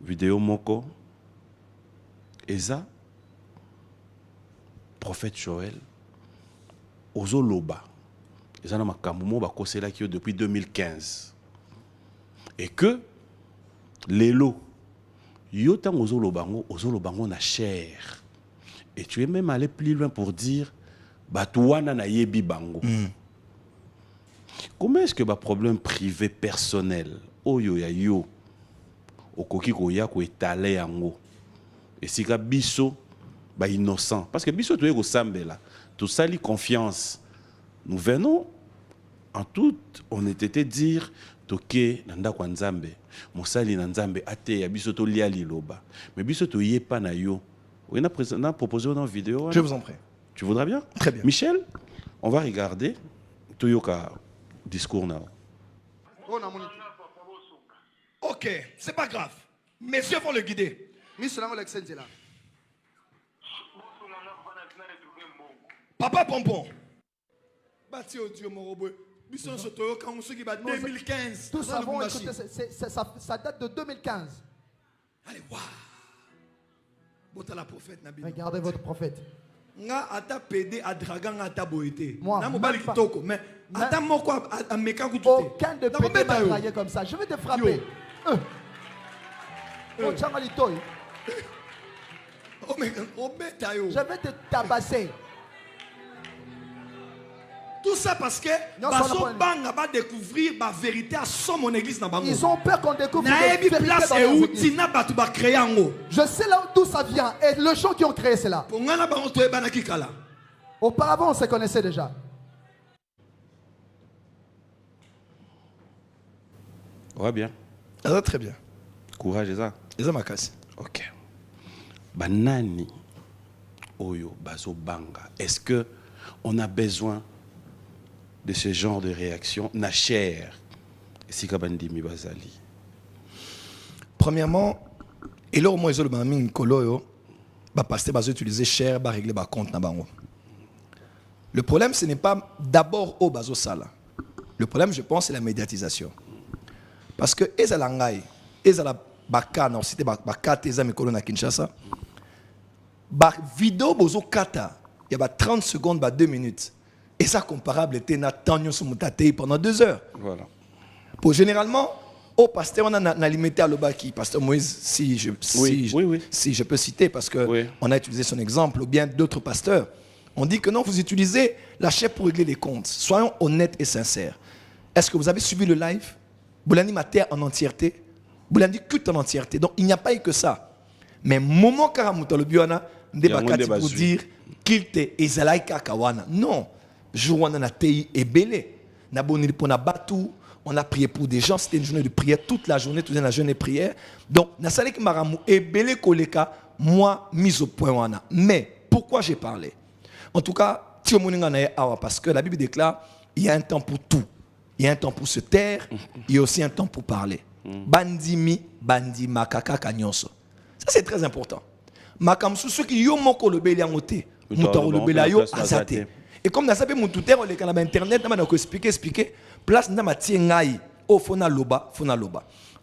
vidéo moko Eza prophète Joël Ozoloba. Eza na makambo mo ba kosela ki depuis 2015. Et que lelo yo tang ozolobango na chair. Et tu es même allé plus loin pour dire batouana na yebi bango. Comment est-ce que ba problème privé personnel oyo ya yo okoki ko ya ko étaler yango et si ka biso ba innocent parce que biso to yeko sambela tout ça li confiance nous venons en toute honnêteté dire toke nanda kwa nzambe mosali na nzambe ate ya biso to lia liloba mais biso to yepa na yo oui na proposé une vidéo. Je vous en prie. Tu voudras bien? Très bien. Michel, on va regarder Toyoka discours now. OK, c'est pas grave. Messieurs vont le guider. Papa Pompon. Bati au Dieu Morobo. 2015. Tous savons, écoutez, ça date de 2015. Allez, waouh. Regardez votre prophète. Nga ata PD a dragan ata boité. Moi, na mobali kitoko mais ata moko a meka kututé. Aucun de PD m'a dragué comme ça. Je vais te frapper. Oh Changalitoy. Oh mais je vais te tabasser. Tout ça parce que Baso Banga va découvrir la vérité à son mon église na bango. Ils ont peur qu'on découvre la vérité dans leur église. Je sais là d'où ça vient et le gens qui ont créé cela. Auparavant on se connaissait déjà. Ouais bien. Ça très bien. Courage ça. Ça m'a cassé. OK. Banani Oyo Baso Banga. Est-ce que on a besoin de ce genre de réaction na chair si kabandimi bazali? Premièrement, et là au moins ils ont le koloyo ba pasteur ba utiliser chair ba régler ba compte na bango. Le problème ce n'est pas d'abord au bazo sala. Le problème je pense c'est la médiatisation. Parce que ezalangai ezala baka na cité baka teza mikolo na Kinshasa ba vidéo bozo kata il y a 30 secondes ba 2 minutes. Et ça comparable était Nathaniel Soumoutatei pendant 2 heures. Voilà. Pour généralement, au pasteur, on a limité à l'Obaki. Pasteur Moïse, si je peux citer, parce qu'on a utilisé son exemple, ou bien d'autres pasteurs, on dit que non, vous utilisez la chair pour régler les comptes. Soyons honnêtes et sincères. Est-ce que vous avez suivi le live? Boulani Mater en entièreté? Boulani culte en entièreté. Donc il n'y a pas eu que ça. Mais moment Karamuta le Biona, Ndebakati pour dire qu'il te Ezalaïka Kawana. Non. Jour où on a été ébélé, on a prié pour des gens, c'était une journée de prière, toute la journée de prière. Donc, ébélé koleka, moi, mise au point. Mais, pourquoi j'ai parlé? En tout cas, parce que la Bible déclare, il y a un temps pour tout. Il y a un temps pour se taire, il y a aussi un temps pour parler. Bandimi, bandi, makaka, kanyonso. Ça, c'est très important. Makamsu, ceux qui ont moko le bélé en ôté, moutaro le bélé yo azate. Et comme nous savons tout on est sur internet, on a expliqué place na matiengai au fona loba.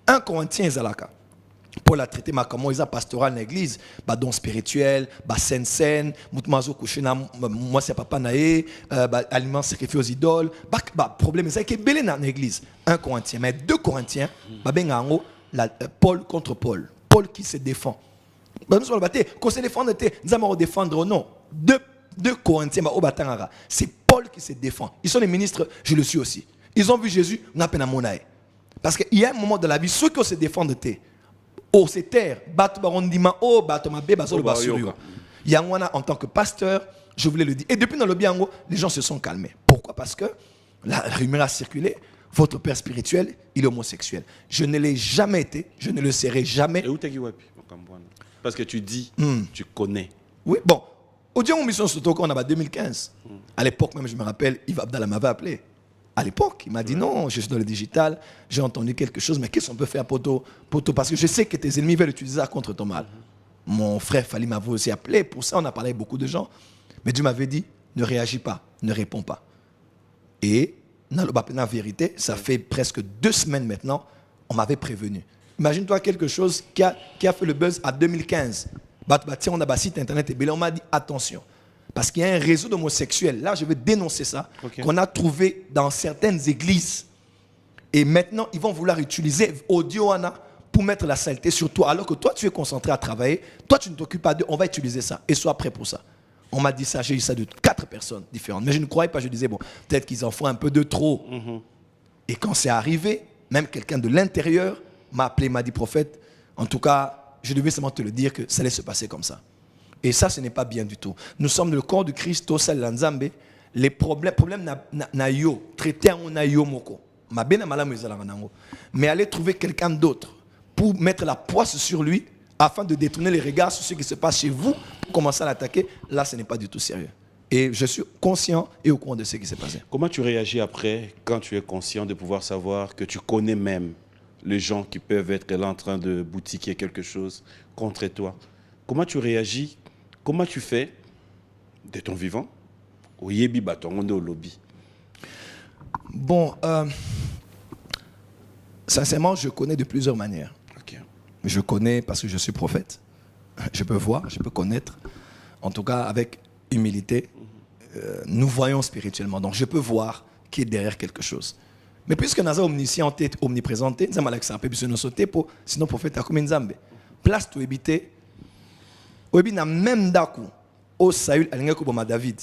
1 Corinthiens zalaka. Paul a traité makamo isa pastoral dans l'église, ba don spirituel, ba sen, mutmazo kushina moi c'est papa naé, ba aliments sacrifiés aux idoles, ba problème c'est que belé dans l'église. 1 Corinthiens, mais 2 Corinthiens, ba bengango Paul contre Paul. Paul qui se défend. Ba nous sur le bâté, qu'on se défendre nous allons défendre non. 2 Corinthiens, c'est Paul qui se défend. Ils sont les ministres, je le suis aussi. Ils ont vu Jésus, on a peine à monaï. Parce qu'il y a un moment de la vie, ceux qui se défendent, oh, c'est terre, il y a en tant que pasteur, je voulais le dire. Et depuis dans le Biango, les gens se sont calmés. Pourquoi? Parce que la rumeur a circulé. votre père spirituel, il est homosexuel. Je ne l'ai jamais été, je ne le serai jamais. Et où t'es parce que tu dis, tu connais. Oui, bon. Au Dieu, mon mission surtout qu'on a 2015. À l'époque même, je me rappelle, Yves Abdallah m'avait appelé. À l'époque, il m'a dit non, je suis dans le digital, j'ai entendu quelque chose, mais qu'est-ce qu'on peut faire Poto, parce que je sais que tes ennemis veulent utiliser ça contre ton mal. Mon frère Fali m'avait aussi appelé, pour ça on a parlé avec beaucoup de gens. Mais Dieu m'avait dit, ne réagis pas, ne réponds pas. Et, dans la vérité, ça fait presque 2 semaines maintenant, on m'avait prévenu. Imagine-toi quelque chose qui a fait le buzz en 2015. On a un site internet et on m'a dit attention. Parce qu'il y a un réseau d'homosexuels. Là, je vais dénoncer ça. Qu'on a trouvé dans certaines églises. Et maintenant, ils vont vouloir utiliser Audioana pour mettre la saleté sur toi. Alors que toi, tu es concentré à travailler. Toi, tu ne t'occupes pas d'eux. On va utiliser ça. Et sois prêt pour ça. On m'a dit ça. J'ai eu ça de 4 personnes différentes. Mais je ne croyais pas. Je disais, bon, peut-être qu'ils en font un peu de trop. Et quand c'est arrivé, même quelqu'un de l'intérieur m'a appelé, m'a dit, prophète, en tout cas, je devais seulement te le dire que ça allait se passer comme ça. Et ça, ce n'est pas bien du tout. Nous sommes le corps du Christ, au sein de l'Anzambe. Les problèmes na yo, traiter en na yo moko. Mais aller trouver quelqu'un d'autre pour mettre la poisse sur lui afin de détourner les regards sur ce qui se passe chez vous, pour commencer à l'attaquer, là, ce n'est pas du tout sérieux. Et je suis conscient et au courant de ce qui s'est passé. Comment tu réagis après quand tu es conscient de pouvoir savoir que tu connais même les gens qui peuvent être là en train de boutiquer quelque chose contre toi? Comment tu réagis? Comment tu fais de ton vivant au yebi batongonde au lobby? Bon, sincèrement, je connais de plusieurs manières. Okay. Je connais parce que je suis prophète. Je peux voir, je peux connaître. En tout cas, avec humilité, nous voyons spirituellement. Donc, je peux voir qui est derrière quelque chose. Mais puisque nous sommes omniscients, omniprésents, nous sommes sinon prophète a comme une zambe. Place to habiter. Obi na même daku au Saül alinga ko boma David.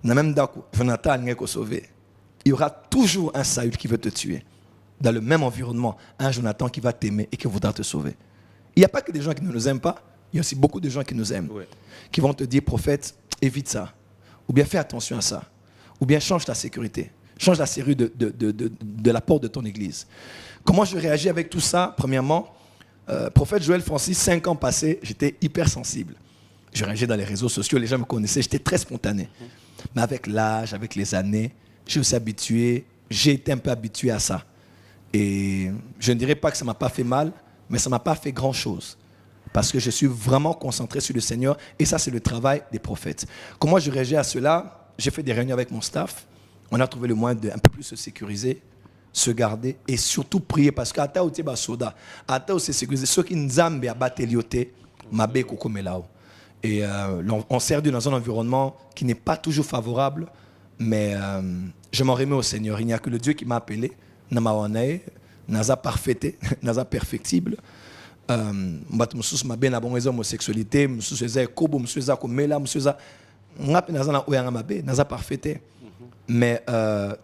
Na même daku Jonathan alinga ko sauver. Il y aura toujours un Saül qui veut te tuer. Dans le même environnement, un Jonathan qui va t'aimer et qui voudra te sauver. Il n'y a pas que des gens qui ne nous aiment pas, il y a aussi beaucoup de gens qui nous aiment. Ouais. Qui vont te dire, prophète, évite ça. Ou bien fais attention à ça. Ou bien change ta sécurité. Change la serrure de la porte de ton église. Comment je réagis avec tout ça? Premièrement, prophète Joël Francis, 5 ans passés, j'étais hypersensible. Je réagissais dans les réseaux sociaux, les gens me connaissaient, j'étais très spontané. Mais avec l'âge, avec les années, j'ai aussi habitué, j'ai été un peu habitué à ça. Et je ne dirais pas que ça ne m'a pas fait mal, mais ça ne m'a pas fait grand-chose. Parce que je suis vraiment concentré sur le Seigneur, et ça, c'est le travail des prophètes. Comment je réagis à cela? J'ai fait des réunions avec mon staff. On a trouvé le moyen d'un peu plus se sécuriser, se garder, et surtout prier. Parce que ata outi ba soda, ata aussi sécuriser. Ceux qui nzambe a batelioté, mabe koko melao. Et on sert Dieu dans un environnement qui n'est pas toujours favorable, mais je m'en remets au Seigneur. Il n'y a que le Dieu qui m'a appelé, Namawane, Naza parfaité, Naza perfectible. Moussous m'a bien abonné homosexualité, Moussous eza kobo, Moussous eza komela, Moussous eza ngap Naza na oyanga mabe, Naza parfaité. Mais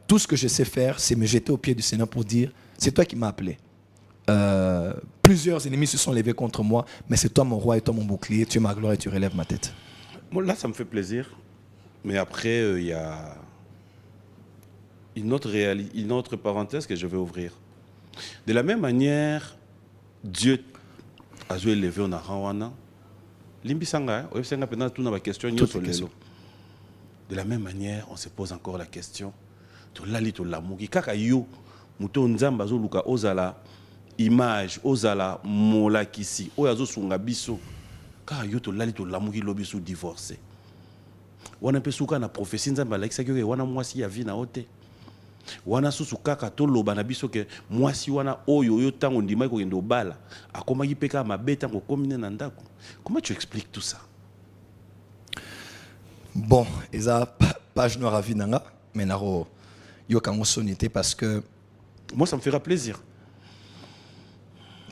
tout ce que je sais faire, c'est me jeter aux pieds du Seigneur pour dire, c'est toi qui m'as appelé. Plusieurs ennemis se sont levés contre moi, mais c'est toi mon roi et toi mon bouclier, tu es ma gloire et tu relèves ma tête. Bon, là, ça me fait plaisir. Mais après, il y a une autre parenthèse que je vais ouvrir. De la même manière, Dieu a joué élevé en Arawana. Limbisanga, de la même manière, on se pose encore la question. Kaka yo, muto nzamba zo luka ozala image ozala molakisi oyazo sunga biso ka yo to lali to lamuki lobiso divorcé wana pesuka na prophétie nzamba lakisa ke wana mwasi ya vie na ote wana susu kaka to loba na biso ke mwasi wana oyo yo tango ndima ko ngendo bala akoma kipeka mabeta ngo komine na ndako. Comment tu expliques tout ça? Bon, eza page noire à vie nanga mais naro yo kango sonité parce que moi ça me fera plaisir.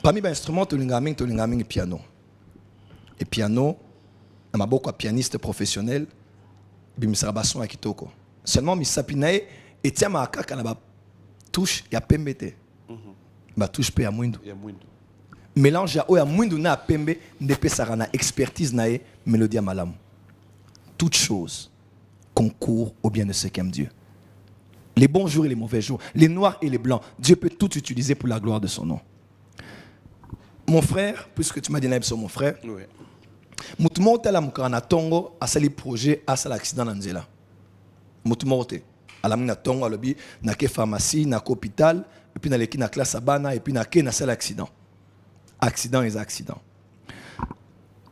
Parmi les instruments, tu as le piano. Et piano, il y a beaucoup de pianistes professionnels, il y a basson à kitoko. Seulement, il y a et tiens, il y a touche, il y a pembete. Il y a touche, il y a mouindou. Mélange, il y a mouindou, il y a pembe, il y a expertise, il y a mélodie à malam. Toute chose concourt au bien de ce qu'aime Dieu. les bons jours et les mauvais jours, les noirs et les blancs. Dieu peut tout utiliser pour la gloire de son nom. Mon frère, puisque tu m'as dit sur mon frère, Oui. Mutumo tela mukana tongo asali projet asala accident na nzela. Mutumo te. Alamina tongo alobi na ke pharmacie, na hôpital, et puis na leki na classe abana et puis na ke na sala accident. Accident et accident.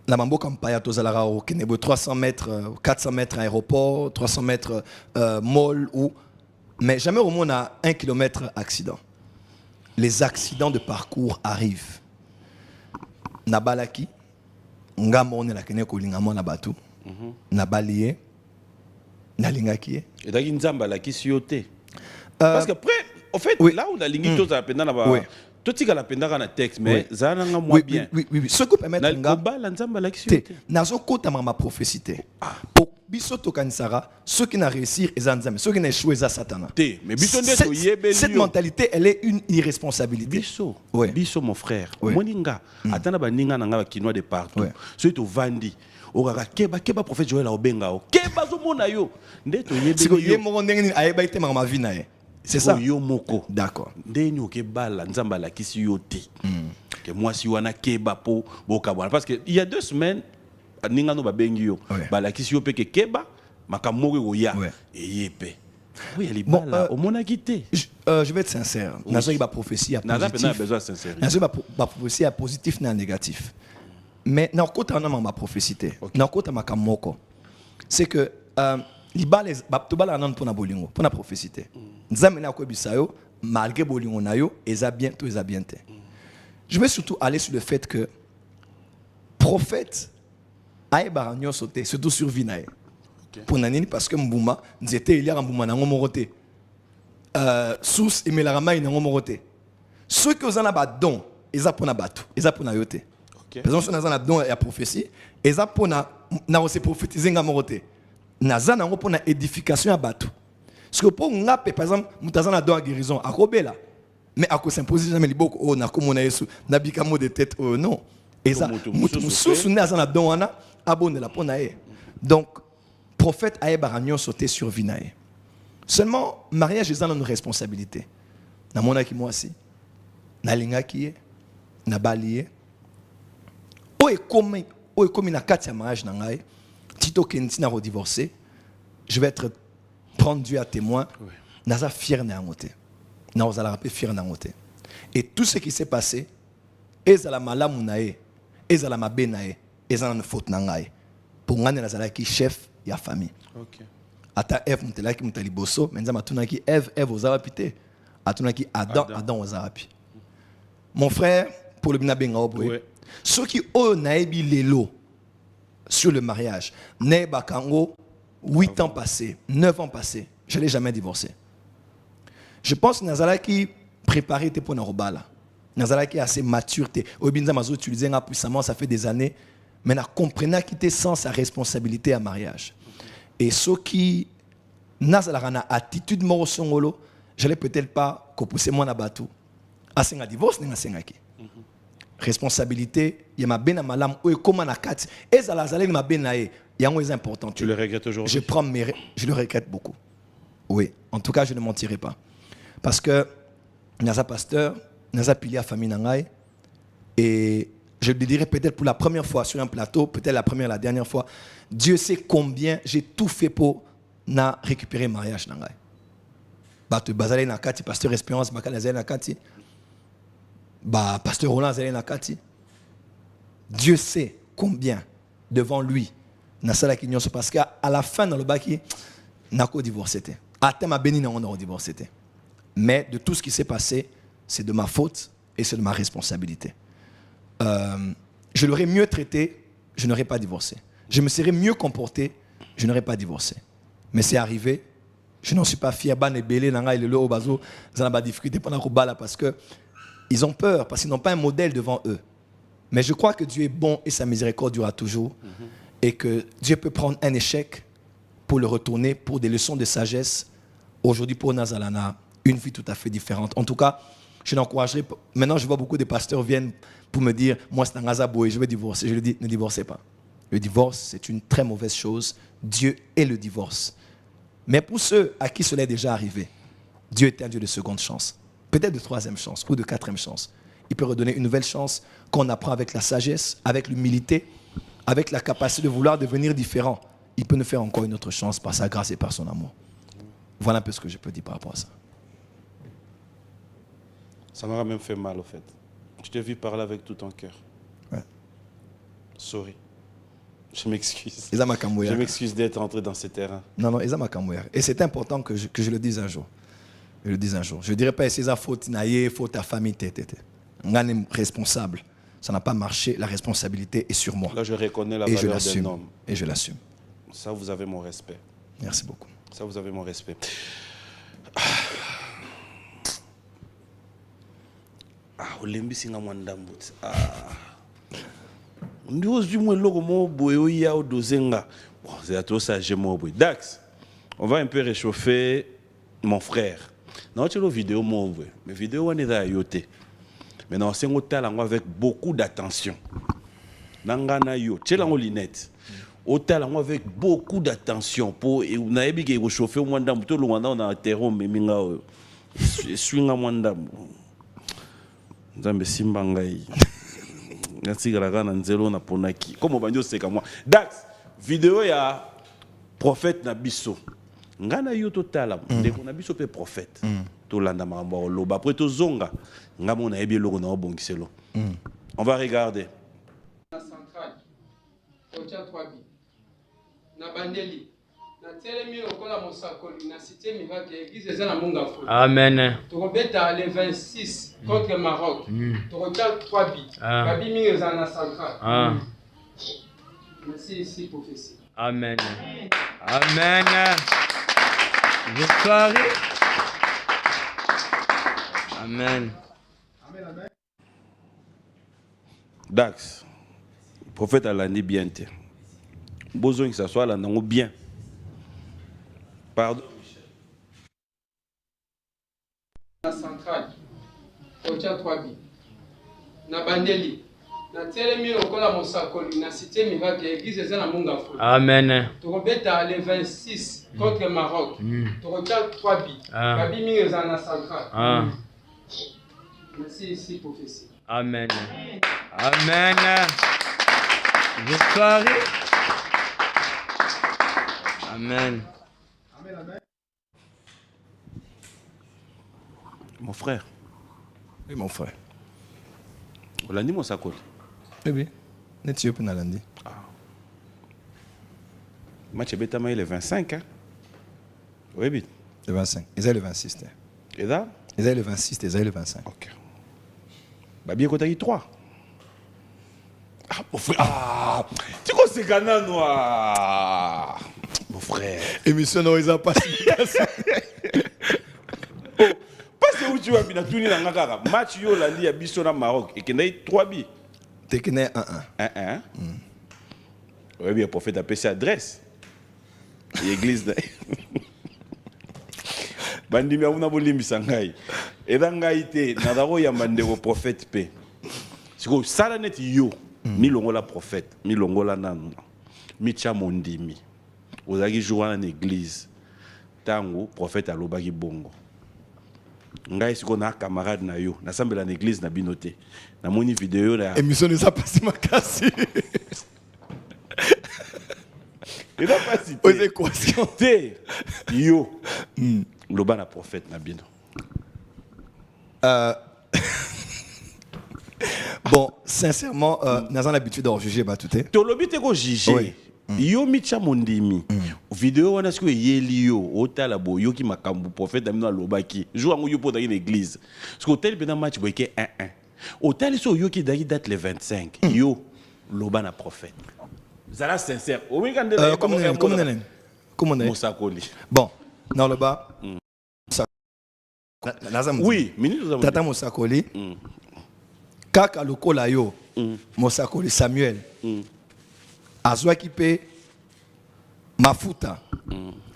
La mambo kampaya tozalara au Kenebo 300 mètres, 400 mètres aéroport, 300 mètres mall ou mais jamais au monde à 1 kilomètre accident. Les accidents de parcours arrivent. Nabalaki ngamone la kene ko lingamo na batu. Nabalié nalingaki. Et dagi nzamba la ki sioté. Parce que après en fait oui. là où la ligne tous a penda na ba Oui. tout tika la penda na texte mais Oui. za na moi bien. Oui. Ce que permet Na nga koba la nzamba la ki sioté. nazo kota ma prophétie. Pour biso to kanisara, ceux qui n'a réussir et zanzame, ceux qui n'a échoué za satana. Mais biso nde to yebeli. Cette mentalité, elle est une irresponsabilité. Biso. Ouais. Biso mon frère. Ouais. Moninga atana ba ninga na nga kinois de partout. Ouais. Ceux to vandi. Okaka keba prophète Joël obenga o. Keba zo mona yo. Nde to C'est que yebeli. yemo ndengeni ayeba ite ma vie na ye. C'est ça. Yo moko. D'accord. Ndeni okebala nzamba la kisi yo te. Que moi si wana keba po bokabwana parce que il y a 2 semaines ninga no babengi yo. Ouais. Ba la kisi yo pe ke keba makamoko ko ya. Ouais. Eyepé. Oui, elle est Bon, bala. Au mona quitté. Je vais être sincère. Oui. Nazo ba prophétie à Naza pena positif. besoin de sincérité. Nazo ba prophétie à positif na négatif. Mais na kota na ma prophétie. Na kota makamoko. C'est que libale to bala nan pona bolingo, pona prophétie. Nzambe na ko bisayo malgré bolingo na yo, eza bien to eza bien te. Je vais surtout aller sur le fait que prophète aye baranyo sauté surtout sur vinae. Pour nanini parce que mbuma nzete il y a mbuma na ngomorote. Sous emelarama ina ngomorote. Ceux qui ont ba don, eza pona batu, eza pona yote. OK. Par exemple, on a don ya prophétie, eza pona na ose prophétiser ngamorote. Naza na pona édification ya batu. Parce que pour ngape par exemple, mutazana don à guérison, akobela. Mais ako s'imposer jamais liboko oh na komona Yesu, na bikamo de tête oh non. Eza mutu mususu naza na don wana abonde la pona e. Donc prophète aye baranyo sauter sur vinae. Seulement mariage est une responsabilité. Na mona ki moi aussi. Na linga ki na balié. O e comme na kati ya mariage na ngai. Tito kenti na redivorcer. Je vais être prendre Dieu à témoin. Naza fier na ngote. Na ozala rapé fier na ngote. Et tout ce qui s'est passé, ezala malamu na e, ezala mabe na e, ezala na faute na ngai. Pour ngane nazala ki chef ya famille. OK. Ata Eve mutelaki mutaliboso, menza matunaki Eve ozarapi te. Atunaki Adam ozarapi. Mon frère, pour le binabenga obwe. Ceux qui ont naebi lelo sur le mariage, ne bakango 8 ans passés, 9 ans passés, je n'ai jamais divorcé. Je pense que Nazalaki préparé pour Narobala. Nazalaki assez maturité. Obinza mazo utilisé puissamment, ça fait des années, mais na comprenait qu'il était sans sa responsabilité à mariage. Et ceux qui Nazalana attitude morosongolo, je n'allais peut-être pas pousser moi na batou. Asenga divorce n'enga sengaki. Responsabilité, il y a ma bena malam ou comment na kat. Et ça la zalé ma bena e, yango est important. Tu le regrettes aujourd'hui? Je le regrette beaucoup. Oui, en tout cas, je ne mentirai pas. Parce que Naza pasteur, Naza pilier à famille nangai, et je le dirai peut-être pour la première fois sur un plateau, peut-être la première, la dernière fois, Dieu sait combien j'ai tout fait pour récupérer le mariage nangai. Bato bazale nakati, pasteur Espérance bakala zale nakati, ba pasteur Roland zale nakati. Dieu sait combien devant lui nasala kinyon parce qu'à la fin dans le baki nako divorcé. Atem a béni na on a divorcé. Mais de tout ce qui s'est passé, c'est de ma faute et c'est de ma responsabilité. Je l'aurais mieux traité, je n'aurais pas divorcé. Je me serais mieux comporté, je n'aurais pas divorcé. Mais c'est arrivé, je n'en suis pas fier. Parce qu'ils ont peur, parce qu'ils n'ont pas un modèle devant eux. Mais je crois que Dieu est bon et sa miséricorde durera toujours. Et que Dieu peut prendre un échec pour le retourner, pour des leçons de sagesse. Aujourd'hui, pour Nazalana, une vie tout à fait différente. En tout cas, je l'encouragerai. Maintenant, je vois beaucoup de pasteurs viennent pour me dire, moi, c'est un Azabo et je vais divorcer. Je lui dis, ne divorcez pas. Le divorce, c'est une très mauvaise chose. Dieu est le divorce. Mais pour ceux à qui cela est déjà arrivé, Dieu est un Dieu de seconde chance, peut-être de troisième chance ou de quatrième chance. Il peut redonner une nouvelle chance qu'on apprend avec la sagesse, avec l'humilité, avec la capacité de vouloir devenir différent. Il peut nous faire encore une autre chance par sa grâce et par son amour. Voilà un peu ce que je peux dire par rapport à ça. Ça m'aura même fait mal, au fait. Je t'ai vu parler avec tout ton cœur. Ouais. Sorry. Je m'excuse. Je m'excuse d'être entré dans ce terrain. Non, et c'est important que je le dise un jour. Je le dise un jour. Je ne dirais pas c'est faute naïe, faute ta famille, on est responsable. Ça n'a pas marché, la responsabilité est sur moi. Là, je reconnais la valeur d'un homme. Et je l'assume. Ça, vous avez mon respect. Merci beaucoup. Ça, vous avez mon respect. Olembisinga mwandambut. Dax, on va un peu réchauffer mon frère. Non, tu as une vidéo, mais vidéo, on est à yoté. Maintenant, c'est un avec beaucoup d'attention. Nangana yo, tu as une lunette. Hôtel avec beaucoup d'attention. Pour on a bien réchauffer au mwandambu. Tout le monde on a terreau, mais minga swinga mwandambu. Nzambe simba ngai. Merci Garagana Nzelo na ponaki. Comme bandio c'est comme moi. Dax, vidéo ya prophète Nabiso. Ngana yo total. Dès qu'on a biso pe prophète. To landa mamba loba après to zonga. Ngamo na ebi logo na obongiselo. On va regarder. La centrale. Ocha 3B. Na bandeli. Na telemi lokola mosakoli na cité miracle église eza na munga fo. Amen. Tokobeta le 26 contre Maroc. Tokocha 3B. Babi mingi eza na centrale. Merci ici prophétie. Amen. Amen. Victoire. Amen. Dax, prophète Alani bien te. Besoin que ça soit là, non bien. Pardon. La centrale. Ocha 3B. Na bandeli. Na telemi lokola mosakoli na cité miracle église eza na munga fo. Amen. Tokobeta le 26 contre Maroc. Tokocha 3B. Babi mingi eza na centrale. Merci ici prophétie. Amen. Amen. Victoire. Amen. Mon frère. Oui, mon frère. Olandi mon sakol. Oui. Net yo pena landi. Match betama le 25 hein. Oui, bit. Le 25. Ils le 26. Et là? Ils le 26, ils le 25. OK. Bah bien côté 3. Ah mon frère. Ah, tu connais ce Ghana noir. Mon frère. Émission non ils ont passé. Parce que où tu vas bien tout ni na ngaka. Match yo la li ya biso na Maroc et qu'il y a 3 bi. Tekene 1-1. 1-1. Oui, bien prophète a passé adresse. L'église de bandimi amuna bolimbisa ngai. Eda ngai te na daro ya mandeko prophète pe. Siko sala net yo mi longola prophète, mi longola nanu. Mi cha mondimi. Ozaki jour na église. Tango prophète alobaki bongo. Ngai siko na camarade na yo, na sambela na église na binoté. Na moni vidéo na émission ne sa passé makasi. Il n'a pas cité. Aux équations. Yo. Loba na prophète na bino. Bon, sincèrement, nous avons l'habitude de juger Batouté. Tu as l'habitude de juger. Yo micha mondimi. Vidéo wana siko yeli yo otala bo yo ki makambu prophète na bino lobaki. Jour ngo yo po dans l'église. Parce que hôtel bena match boyke 1-1. Hôtel so yo ki date le 25. Yo loba na prophète. Zala sincère. Comment on est Mosakoli. Bon, dans le bas. Oui, Tata Mosakoli. Kaka lokola yo. Mosakoli Samuel. Azwa kipe mafuta.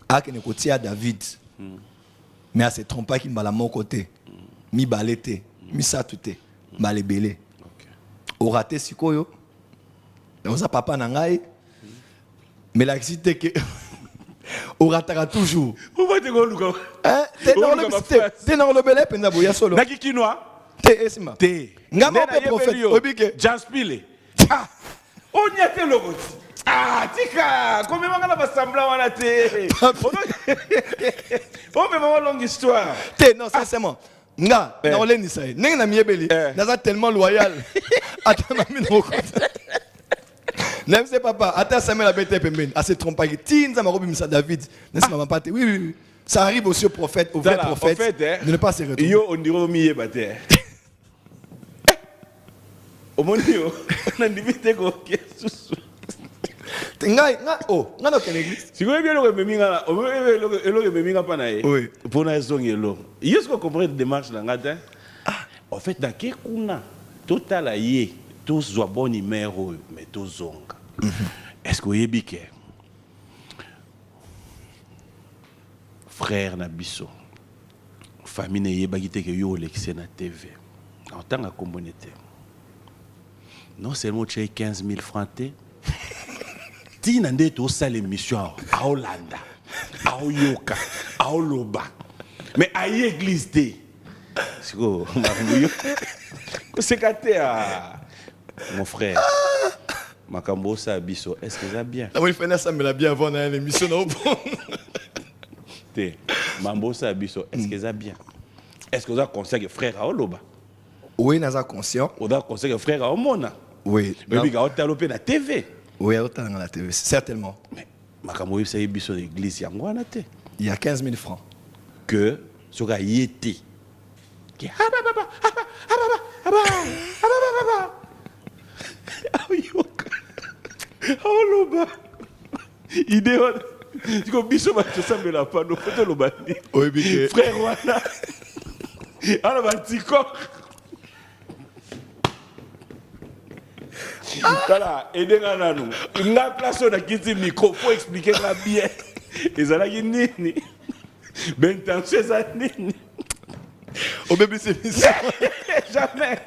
Akene kotia David. Mais à se tromper qu'il m'a la mon côté. Mi balete, mi satute, malebele. Au raté sikoyo. On a papa nangai. Mais la cité que On ratera toujours. Pourquoi tu es là? Hein? T'es dans le belé, penza boya solo. Naki quinoa? T'es esima. T'es. Ngama pe prophète. Obike. Janspile. Ah. On y a été le vote. Ah, tika. Combien de gens va semblant à la télé? Oh, mais vraiment longue histoire. T'es, non, sincèrement. Nga, na ole ni sai. Nenga na miebeli. Naza tellement loyal. Attends, na mine roko. N'aime c'est papa. Attends, Samuel a bête pembeni. Ah, c'est trompé. Tinza ma robe misa David. N'est-ce pas, papa? Oui, oui, oui. Ça arrive aussi au prophète, au vrai prophète. En fait, de ne pas se retrouver. Yo, on dirait au milieu bâté. Au monde, on a limité qu'on sous. Oh, non, quelle église? Si vous avez bien le reméminga, le reméminga pas naé. Oui. Pour na zone yelo. Yo ce qu'on comprend de démarche là ngata. En fait, dans quel kuna total aye, tous zo bon numéro mais tous zonga. Est-ce que vous avez bien frère na biso famille ne yebaki te que yo lexé na TV en tant que communauté non seulement tu as 15 000 francs ti na nde to sala émission a Hollanda a yoka a loba mais a église te siko makambo ko sekate a mon frère makambo sa biso est-ce que ça bien oui fait ça mais la bien avant dans l'émission non bon Mambo Sabiso, est-ce que ça bien? Est-ce que vous avez conseillé que frère à Oloba? Oui, nous sommes conscients. Vous avez conseillé que frère à Omona? Oui. Mais vous avez développé la TV? Oui, dans la TV, certainement. Mais, Makambo, c'est une église, il y a 15 000 francs. Que, ce gars y était. Qui Oloba. Idéal. Tu vois, biso va te sembler la panneau, faut le bâtir. Oui, bien. Frère Wana. Alors, un petit corps. Voilà, aidez-nous à nous. Il a placé dans le micro, il faut expliquer la bien. Et ça, il y a nini. Ben, tant que c'est ça, nini. Au bébé, c'est mis. Jamais.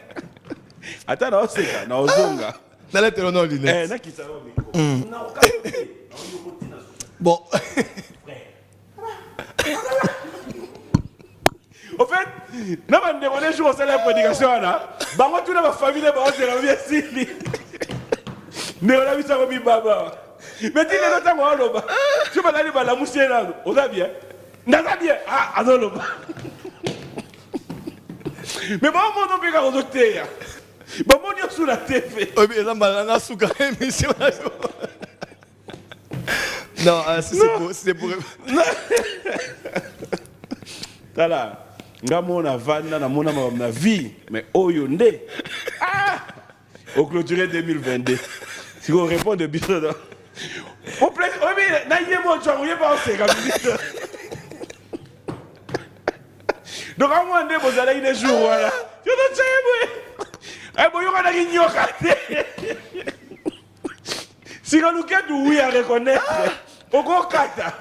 Attends, non, c'est ça, non, zonga. Dans la télé, non, lunette. Eh, qui ça va au micro. Non, bon. En fait, nous avons demandé jour la prédication là. Bah moi toute ma famille est dans la vie ici. Mais on a vu ça comme baba. Mais dis les autres moi là. Tu vas aller la moussière là. On a bien. N'a bien. Ah, alors là. Mais bon mon nom peut au docteur. Bon mon Dieu sur la TV. Oh mais là malana sous quand même émission là. Non, c'est pour. Tala, ngamona vanda na mona ma vie, mais oyo nde. Ah! Au clôturer 2022. Si on répond de bien. Au plaît, oh mais na yemo tu as pas c'est comme ça. Donc à moi ndé vous allez des jours voilà. Tu te sais moi. Eh bon yo kana kinyoka. Si on nous quête oui à reconnaître. Oko kata.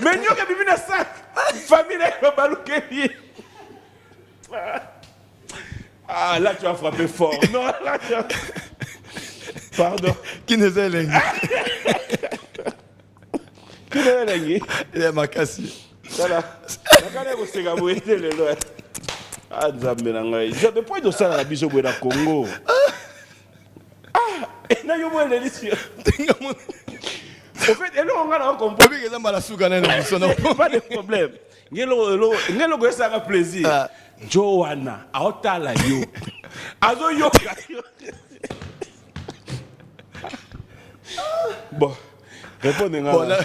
Mais nous qui vivons dans ça, famille va balouker. Ah là tu as frappé fort. Non là tu as... Pardon. Qui n'est pas l'engue? Qui n'est pas l'engue? Il est ma cassie. Voilà. Nakane ko sega bo etele lo. Ah nzambe na ngai. Je depuis de ça la biso bo na Congo. Ah, et na yo mo le lisio. En fait, elle a compris. Pas de problème. Ngelo go ça plaisir. Joanna, aotala yo. Azo yoka. Bon, répondez-moi. Bon, là,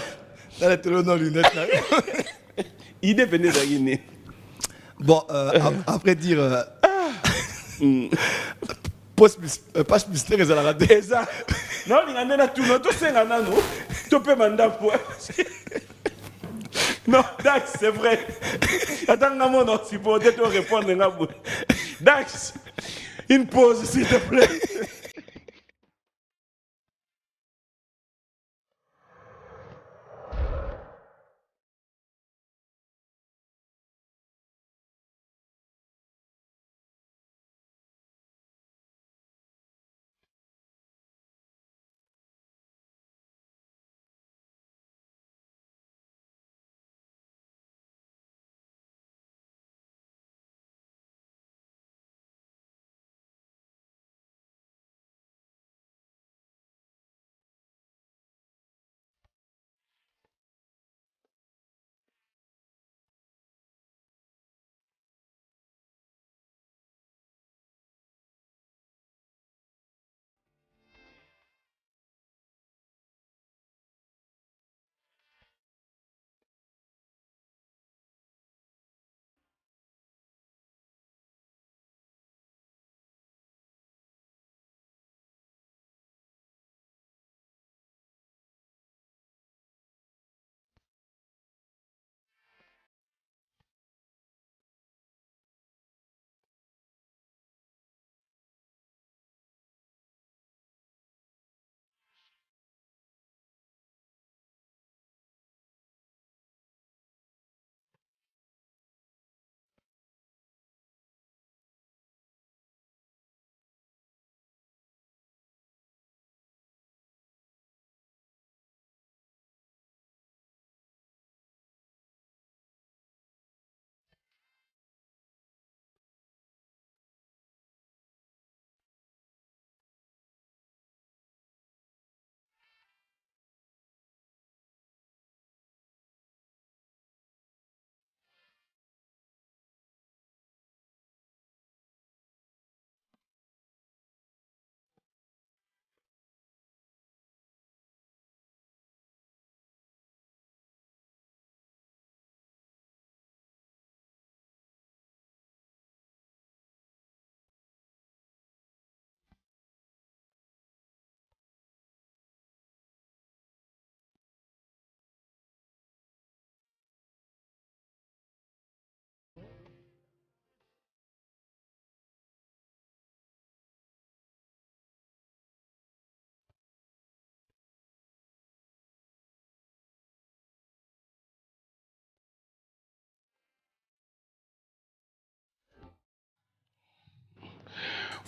la télé non lunette là. Idée venait d'aginer. Bon, après dire. Page mystère, ils ont raté. Exact. Non, il y a tout, non, tout c'est un anneau. Tu peux m'en pour. Non, Dax, c'est vrai. Attends, non, si pour te répondre, Dax, une pause, s'il te plaît.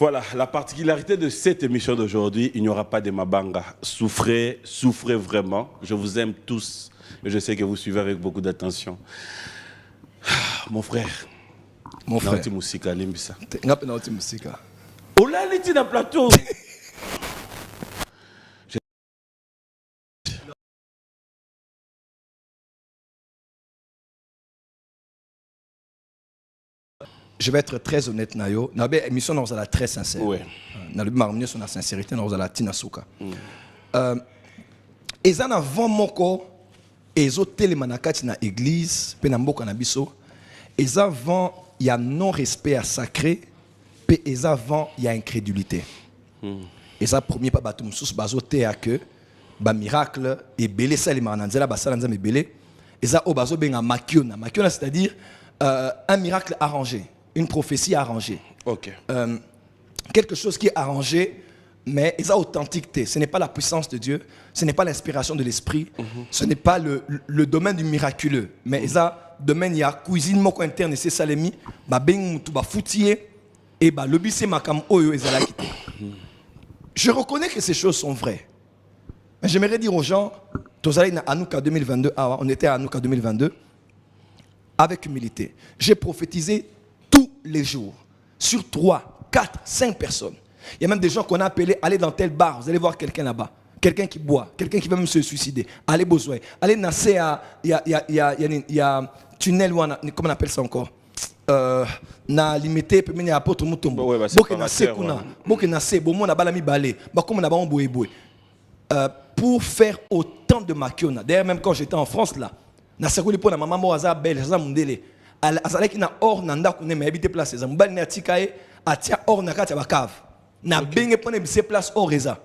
Voilà, la particularité de cette émission d'aujourd'hui, il n'y aura pas de Mabanga. Souffrez, souffrez vraiment. Je vous aime tous et je sais que vous suivez avec beaucoup d'attention. Mon frère. Mon frère. Nauti Musika, Limbisa. Nauti Musika. Oh là, il est dans le plateau. Je vais être très honnête, Nayo. Nabe émission nous allons très sincère. Oui. Nabe marmonier sur la sincérité nous allons tina souka. Et en avant moko, et autres télémanakati na église, penamboka na biso. Et avant il y a non respect à sacré, et avant il y a incrédulité. Et ça premier pas batum sous bazoté à que ba miracle et belé salima nanzela ba salanza me belé. Et ça au bazo benga makiona. Makiona c'est-à-dire un miracle arrangé. Une prophétie arrangée. Ok. Quelque chose qui est arrangé, mais il y a authenticité. Ce n'est pas la puissance de Dieu, ce n'est pas l'inspiration de l'esprit, ce n'est pas le domaine du miraculeux. Mais il y a domaine, il y a cuisine moko interne, c'est salemi, ba beng mutu ba foutier et ba lobissé makam oyo ezala kité. Je reconnais que ces choses sont vraies. Mais j'aimerais dire aux gens, Anouka 2022, on était à Anouka 2022, avec humilité. J'ai prophétisé tous les jours, sur 3, 4, 5 personnes. Il y a même des gens qu'on a appelés, allez dans tel bar, vous allez voir quelqu'un là-bas, quelqu'un qui boit, quelqu'un qui va même se suicider, allez besoin, allez nasser à, il y a tunnel, comment on appelle ça encore, na limité, puis il y a apôtre Mutombo, beaucoup nasser kuna, beaucoup nasser, beaucoup na balami balé, beaucoup na balon boé boé. Pour faire autant de makiona, d'ailleurs même quand j'étais en France là, na sekuli pour na maman moaza belle, ça mundele. Azalaki na or na ndako ne habité place eza mbali na tikae atia or na kati ya bakave na benge pone bise place or eza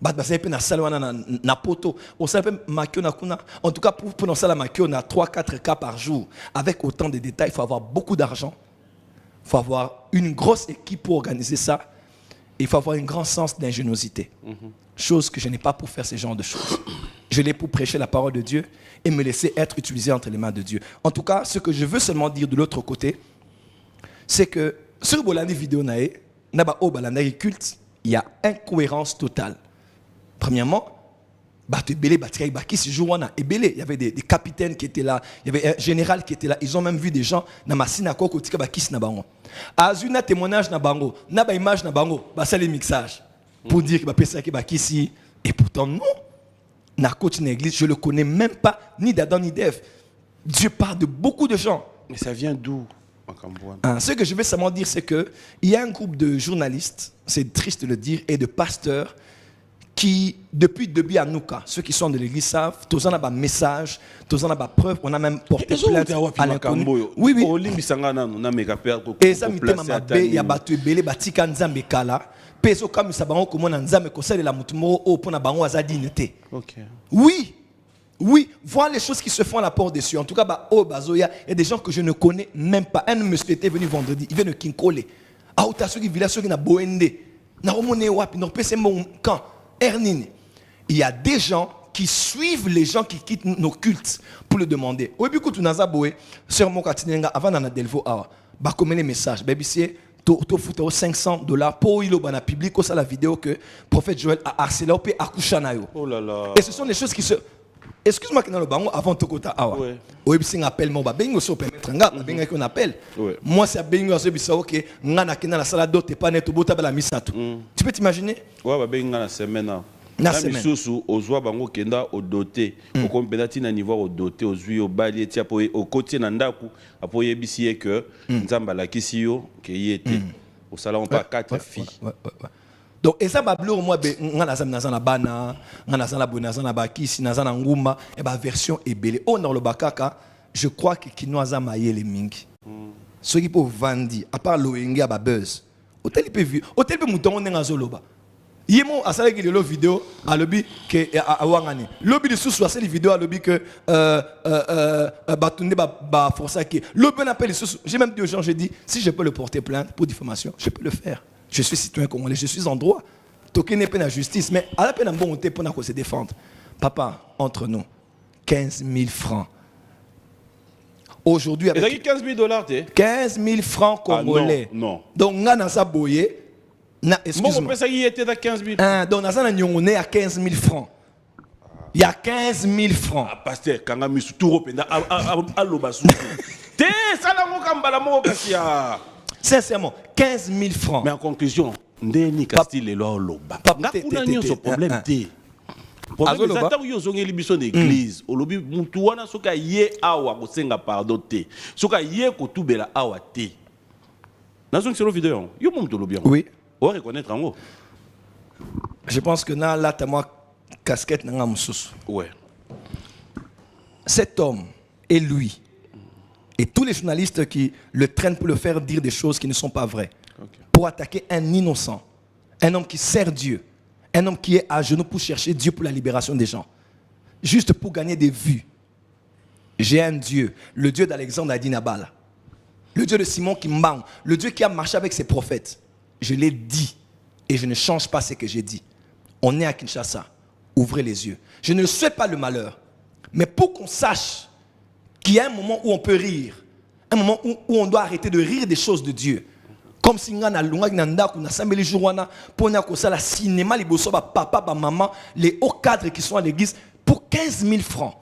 bat basé pe na salwana na poto on s'appelle makio na kuna en tout cas pour ça la makio na 3-4 cas par jour avec autant de détails. Il faut avoir beaucoup d'argent, il faut avoir une grosse équipe pour organiser ça, il faut avoir un grand sens d'ingéniosité, chose que je n'ai pas pour faire ce genre de choses. Je l'ai pour prêcher la parole de Dieu et me laisser être utilisé entre les mains de Dieu. En tout cas, ce que je veux seulement dire de l'autre côté, c'est que sur Bolandi vidéo nae, naba o balanda culte, il y a incohérence totale. Premièrement, il y avait des capitaines qui étaient là, il y avait un général qui était là, ils ont même vu des gens dans ma synagogue au tika bakis na bango. Azuna témoignage na bango, naba image na bango, basa les mixages pour dire que bapesa ki bakisi et pourtant non. Na coach na église, je le connais même pas ni d'Adam ni d'Ève. Dieu parle de beaucoup de gens. Mais ça vient d'où? Ce que je veux seulement dire, c'est que il y a un groupe de journalistes, c'est triste de le dire, et de pasteurs qui, depuis le début à Nouka, ceux qui sont de l'église savent, tous en a un message, tous en a une preuve, on a même porté plainte à l'inconnu. Oui, oui. Et ça, il y a battu belé, batika nzambe kala, peso comme ça bango comme on nzambe conseil de la mutumo au pona bango azadinité. Oui. Oui, voir les choses qui se font à la porte dessus. En tout cas, au Bazoya, il y a des gens que je ne connais même pas. Un monsieur était venu vendredi, il vient de Kinkole. Ah, tu as ceux qui vivent là, ceux qui n'ont Boende. Il y a des gens qui suivent les gens qui quittent nos cultes pour le demander. Au début, quand tu as boé, sur mon katinenga, avant d'en delvo, bah, comme les messages, baby, c'est tu foutu $500 pour il a publié ça la vidéo que le prophète Joël a harcelé au pays à Kushanayo. Oh là là. Et ce sont des choses qui se. Excuse-moi que dans le bango avant Tokota Awa. Oui, c'est un appel moi bengo so permettre nga benga qu'on appelle. Moi c'est bengo so bisa OK, nga na kina la sala dote pas net bota bala misatu. Tu peux t'imaginer? Ouais, benga na semaine. Na semaine. Susu ozwa bango kenda au doté. Au kompenda tina niveau au doté ozwi au bali tia po au côté na ndaku apo yebisi que nzamba la kisio ke yete. Au salon pas 4 filles. Donc, et ça, moi, on a la bana, on a la bonazana bakisi, on a la ngumba, et la version est belle. Oh, dans le bakaka, je crois que Kinoaza maye les mingi. Ceux qui peuvent vendre, à part l'ONG à buzz, hôtel peut vivre, hôtel peut mouton, on est en zoloba. Yemo a salé que le vidéo à lobby que à wangane. Lobby de sous-soit les vidéos à lobby que batunde ba força qui. Lobby on appelle les sous. J'ai même dit aux gens, j'ai dit si je peux le porter plainte pour diffamation, je peux le faire. Je suis citoyen congolais, je suis en droit. Toké n'est pas la justice, mais à la peine en bon pour se défendre. Papa, entre nous, 15 000 francs. Aujourd'hui, avec $15 000, 15 000 francs congolais. Non. Donc, on a ça boyé. Excuse-moi. Il était à 15 000. Donc, on est à 15 000 francs. Il y a 15 000 francs. Ah, pasteur, quand on a mis tout rependa, à l'obasu. Sincèrement, 15 000 francs. Mais en conclusion, Ndeni Castille est là au loba. Ce problème, c'est. Problème, c'est que vous avez une église. Au lobby, vous avez un yé awa kosenga pardon te. Soka yé kotubela awa te. Dans une seule vidéo, yo mom to lobby. Oui. On reconnaître en haut. Je pense que là, tu as moi casquette nanga mususu. Ouais. Cet homme et lui et tous les journalistes qui le traînent pour le faire dire des choses qui ne sont pas vraies, pour attaquer un innocent, un homme qui sert Dieu, un homme qui est à genoux pour chercher Dieu pour la libération des gens, juste pour gagner des vues. J'ai un Dieu, le Dieu d'Alexandre Adinabala, le Dieu de Simon Kimban, le Dieu qui a marché avec ses prophètes. Je l'ai dit et je ne change pas ce que j'ai dit. On est à Kinshasa, ouvrez les yeux. Je ne souhaite pas le malheur, mais pour qu'on sache qu'il y a un moment où on peut rire, un moment où on doit arrêter de rire des choses de Dieu. Comme si on a le cinéma, les papa, maman, les hauts cadres qui sont à l'église, pour 15 000 francs.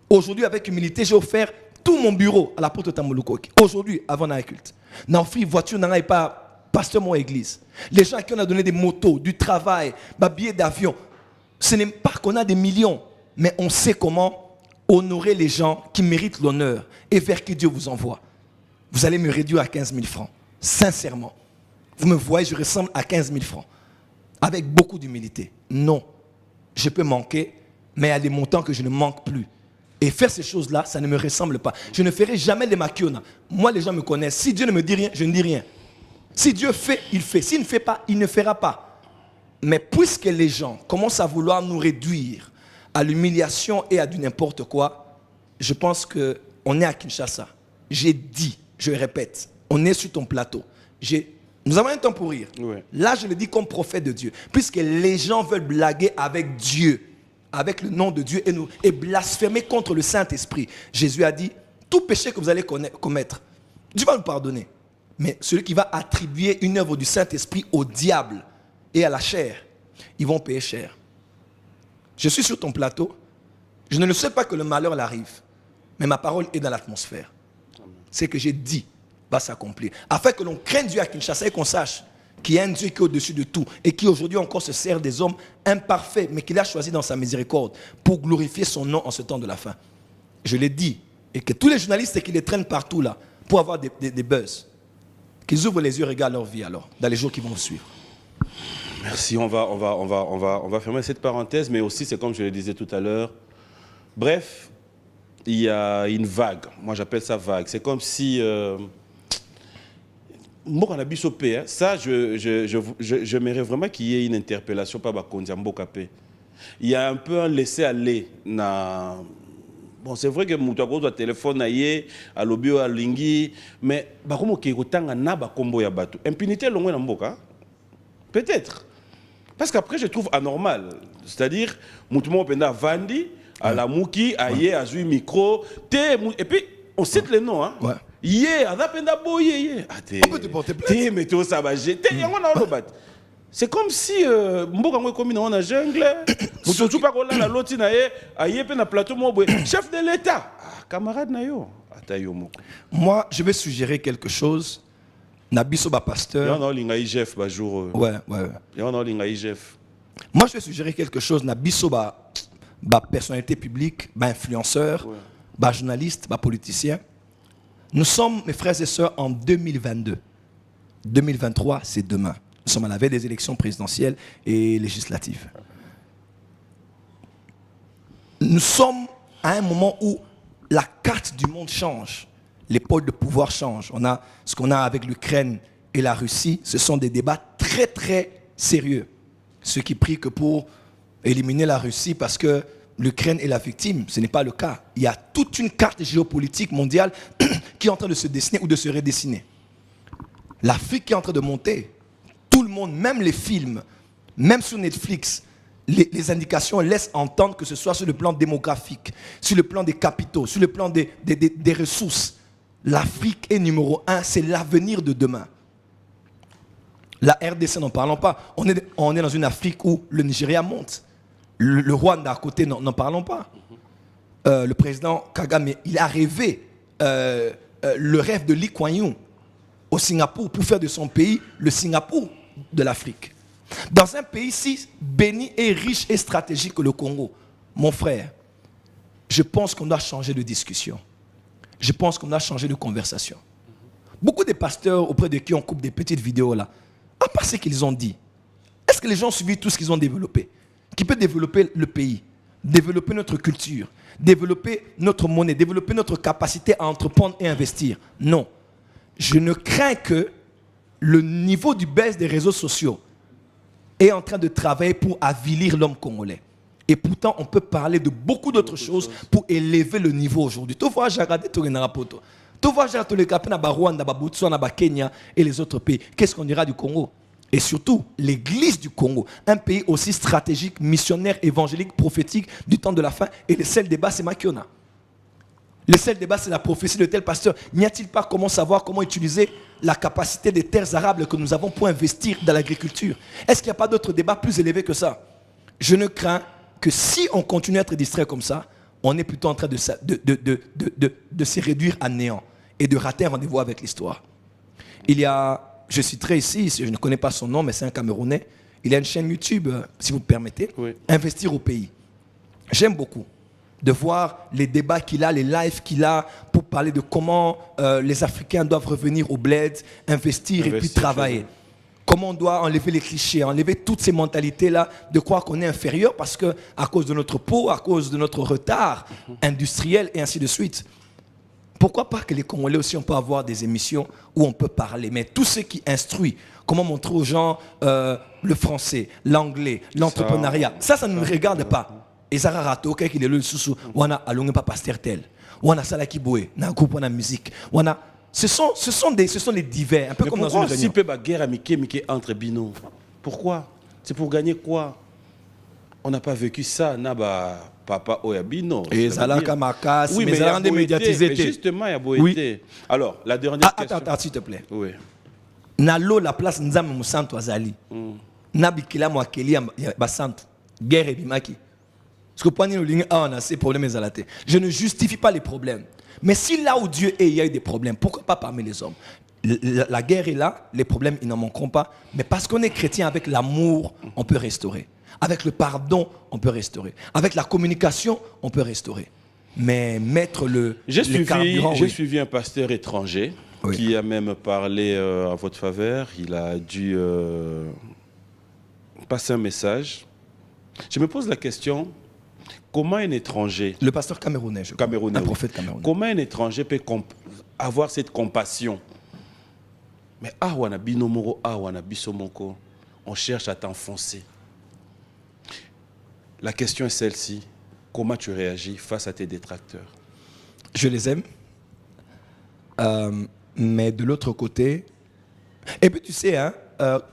Aujourd'hui, avec humilité, j'ai offert tout mon bureau à la porte de Tamolukoki. Aujourd'hui, avant la culte. Dans une voiture, n'a pas pasteur mon église. Les gens qui ont donné des motos, du travail, des billets d'avion. Ce n'est pas qu'on a des millions, mais on sait comment honorer les gens qui méritent l'honneur et vers qui Dieu vous envoie. Vous allez me réduire à 15 000 francs. Sincèrement. Vous me voyez, je ressemble à 15 000 francs. Avec beaucoup d'humilité. Non. Je peux manquer, mais il y a des montants que je ne manque plus. Et faire ces choses-là, ça ne me ressemble pas. Je ne ferai jamais les maquiona. Moi, les gens me connaissent. Si Dieu ne me dit rien, je ne dis rien. Si Dieu fait, il fait. S'il ne fait pas, il ne fera pas. Mais puisque les gens commencent à vouloir nous réduire à l'humiliation et à du n'importe quoi, je pense qu'on est à Kinshasa. J'ai dit, je répète, on est sur ton plateau. Nous avons un temps pour rire. Ouais. Là, je le dis comme prophète de Dieu. Puisque les gens veulent blaguer avec Dieu, avec le nom de Dieu et blasphémer contre le Saint-Esprit. Jésus a dit, tout péché que vous allez commettre, Dieu va vous pardonner. Mais celui qui va attribuer une œuvre du Saint-Esprit au diable et à la chair, ils vont payer cher. Je suis sur ton plateau. Je ne le sais pas que le malheur l'arrive. Mais ma parole est dans l'atmosphère. Ce que j'ai dit va s'accomplir. Afin que l'on craigne Dieu à Kinshasa et qu'on sache qu'il y a un Dieu qui est au-dessus de tout et qui aujourd'hui encore se sert des hommes imparfaits, mais qu'il a choisi dans sa miséricorde pour glorifier son nom en ce temps de la fin. Je l'ai dit. Et que tous les journalistes qui les traînent partout là, pour avoir des buzz, qu'ils ouvrent les yeux et regardent leur vie alors, dans les jours qui vont suivre. Merci, on va fermer cette parenthèse, mais aussi, c'est comme je le disais tout à l'heure. Bref, il y a une vague. Moi, j'appelle ça vague. C'est comme si... Moi, on a bisopé. Ça, j'aimerais vraiment qu'il y ait une interpellation par Bakondi Mbokapé. Il y a un peu un laisser-aller. Bon, c'est vrai que Moutago doit téléphoner à l'obio à Lingui, mais Bakomo Kekotanga na Bakombo ya Batu. Impunité longue na Mboka. Peut-être. Parce qu'après, je trouve anormal. C'est-à-dire, Moutoumo Penda Vandi, à la Mouki, Aye, Azui Micro, et puis, on cite les noms. Hein. Ouais. Yé, Azapenda Boye, on peut te porter plainte. Météo Sabagé, c'est comme si Mboka Mwe Komi dans la jungle, Moutoutou Pakola, la Lotine, Aye, Pena Plateau Mobwe, chef de l'État. Camarade Nayo. Moi, je vais suggérer quelque chose. Nabiso ba pasteur. Ouais. Moi, je vais suggérer quelque chose. Nabiso ba personnalité publique, ba influenceur, ba journaliste, ba politicien. Nous sommes, mes frères et sœurs, en 2022. 2023, c'est demain. Nous sommes à la veille des élections présidentielles et législatives. Nous sommes à un moment où la carte du monde change. Les pôles de pouvoir changent. On a ce qu'on a avec l'Ukraine et la Russie. Ce sont des débats très, très sérieux. Ceux qui prient que pour éliminer la Russie parce que l'Ukraine est la victime, ce n'est pas le cas. Il y a toute une carte géopolitique mondiale qui est en train de se dessiner ou de se redessiner. L'Afrique qui est en train de monter. Tout le monde, même les films, même sur Netflix, les indications laissent entendre que ce soit sur le plan démographique, sur le plan des capitaux, sur le plan des ressources. L'Afrique est numéro 1, c'est l'avenir de demain. La RDC, n'en parlons pas. On est dans une Afrique où le Nigeria monte. Le Rwanda à côté, n'en parlons pas. Le président Kagame, il a rêvé le rêve de Lee Kuan Yew au Singapour pour faire de son pays le Singapour de l'Afrique. Dans un pays si béni et riche et stratégique que le Congo, mon frère, je pense qu'on doit changer de discussion. Je pense qu'on doit changer de conversation. Beaucoup de pasteurs auprès de qui on coupe des petites vidéos là, à part ce qu'ils ont dit, est-ce que les gens ont suivi tout ce qu'ils ont développé? Qui peut développer le pays, développer notre culture, développer notre monnaie, développer notre capacité à entreprendre et investir? Non. Je ne crains que le niveau du baisse des réseaux sociaux est en train de travailler pour avilir l'homme congolais. Et pourtant, on peut parler de beaucoup d'autres choses pour élever le niveau aujourd'hui. Tu vois, j'ai regardé tout le Narapoto. Tu vois, j'ai regardé le Rwanda, Botswana, Kenya et les autres pays. Qu'est-ce qu'on dira du Congo? Et surtout, l'Église du Congo, un pays aussi stratégique, missionnaire, évangélique, prophétique du temps de la fin. Et le seul débat, c'est Makiona. Le seul débat, c'est la prophétie de tel pasteur. N'y a-t-il pas comment savoir comment utiliser la capacité des terres arables que nous avons pour investir dans l'agriculture? Est-ce qu'il n'y a pas d'autre débat plus élevé que ça? Je ne crains que si on continue à être distrait comme ça, on est plutôt en train de se réduire à néant et de rater un rendez-vous avec l'histoire. Il y a, je citerai ici, je ne connais pas son nom, mais c'est un Camerounais. Il a une chaîne YouTube, si vous me permettez, oui. Investir au pays. J'aime beaucoup de voir les débats qu'il a, les lives qu'il a pour parler de comment les Africains doivent revenir au bled, investir et puis travailler. Comment on doit enlever les clichés, enlever toutes ces mentalités-là de croire qu'on est inférieur parce que à cause de notre peau, à cause de notre retard industriel et ainsi de suite. Pourquoi pas que les Congolais aussi, on peut avoir des émissions où on peut parler, mais tout ce qui instruit, comment montrer aux gens le français, l'anglais, l'entrepreneuriat, ça ne nous regarde pas. Et ça rato qu'il est le sous on a allongé pas pasteur tel, on a Salaki Boé, on a groupe, on a musique, on a ce sont les divers, un peu mais comme dans une réunion. Si peu guerre Mickey entre Bino, pourquoi? C'est pour gagner quoi? On n'a pas vécu ça, naba papa Oyabino. Et Zalaka Makas, oui, mais il y a médiatisé. Justement, il y a beau été. Alors, la dernière question. Attends, s'il te plaît. Oui. Nalo la place Nzam Moussanto Azali. Nabikila Mwakeli Basanto. Guerre et Bimaki. Parce que ces problèmes je ne justifie pas les problèmes. Mais si là où Dieu est, il y a eu des problèmes, pourquoi pas parmi les hommes? La guerre est là, les problèmes, ils n'en manqueront pas. Mais parce qu'on est chrétien, avec l'amour, on peut restaurer. Avec le pardon, on peut restaurer. Avec la communication, on peut restaurer. Mais mettre J'ai suivi un pasteur étranger qui a même parlé à votre faveur. Il a dû passer un message. Je me pose la question... Comment un étranger... Le pasteur camerounais, je crois. Un prophète camerounais. Comment un étranger peut avoir cette compassion? Mais on cherche à t'enfoncer. La question est celle-ci. Comment tu réagis face à tes détracteurs? Je les aime. Mais de l'autre côté... Et puis tu sais, hein,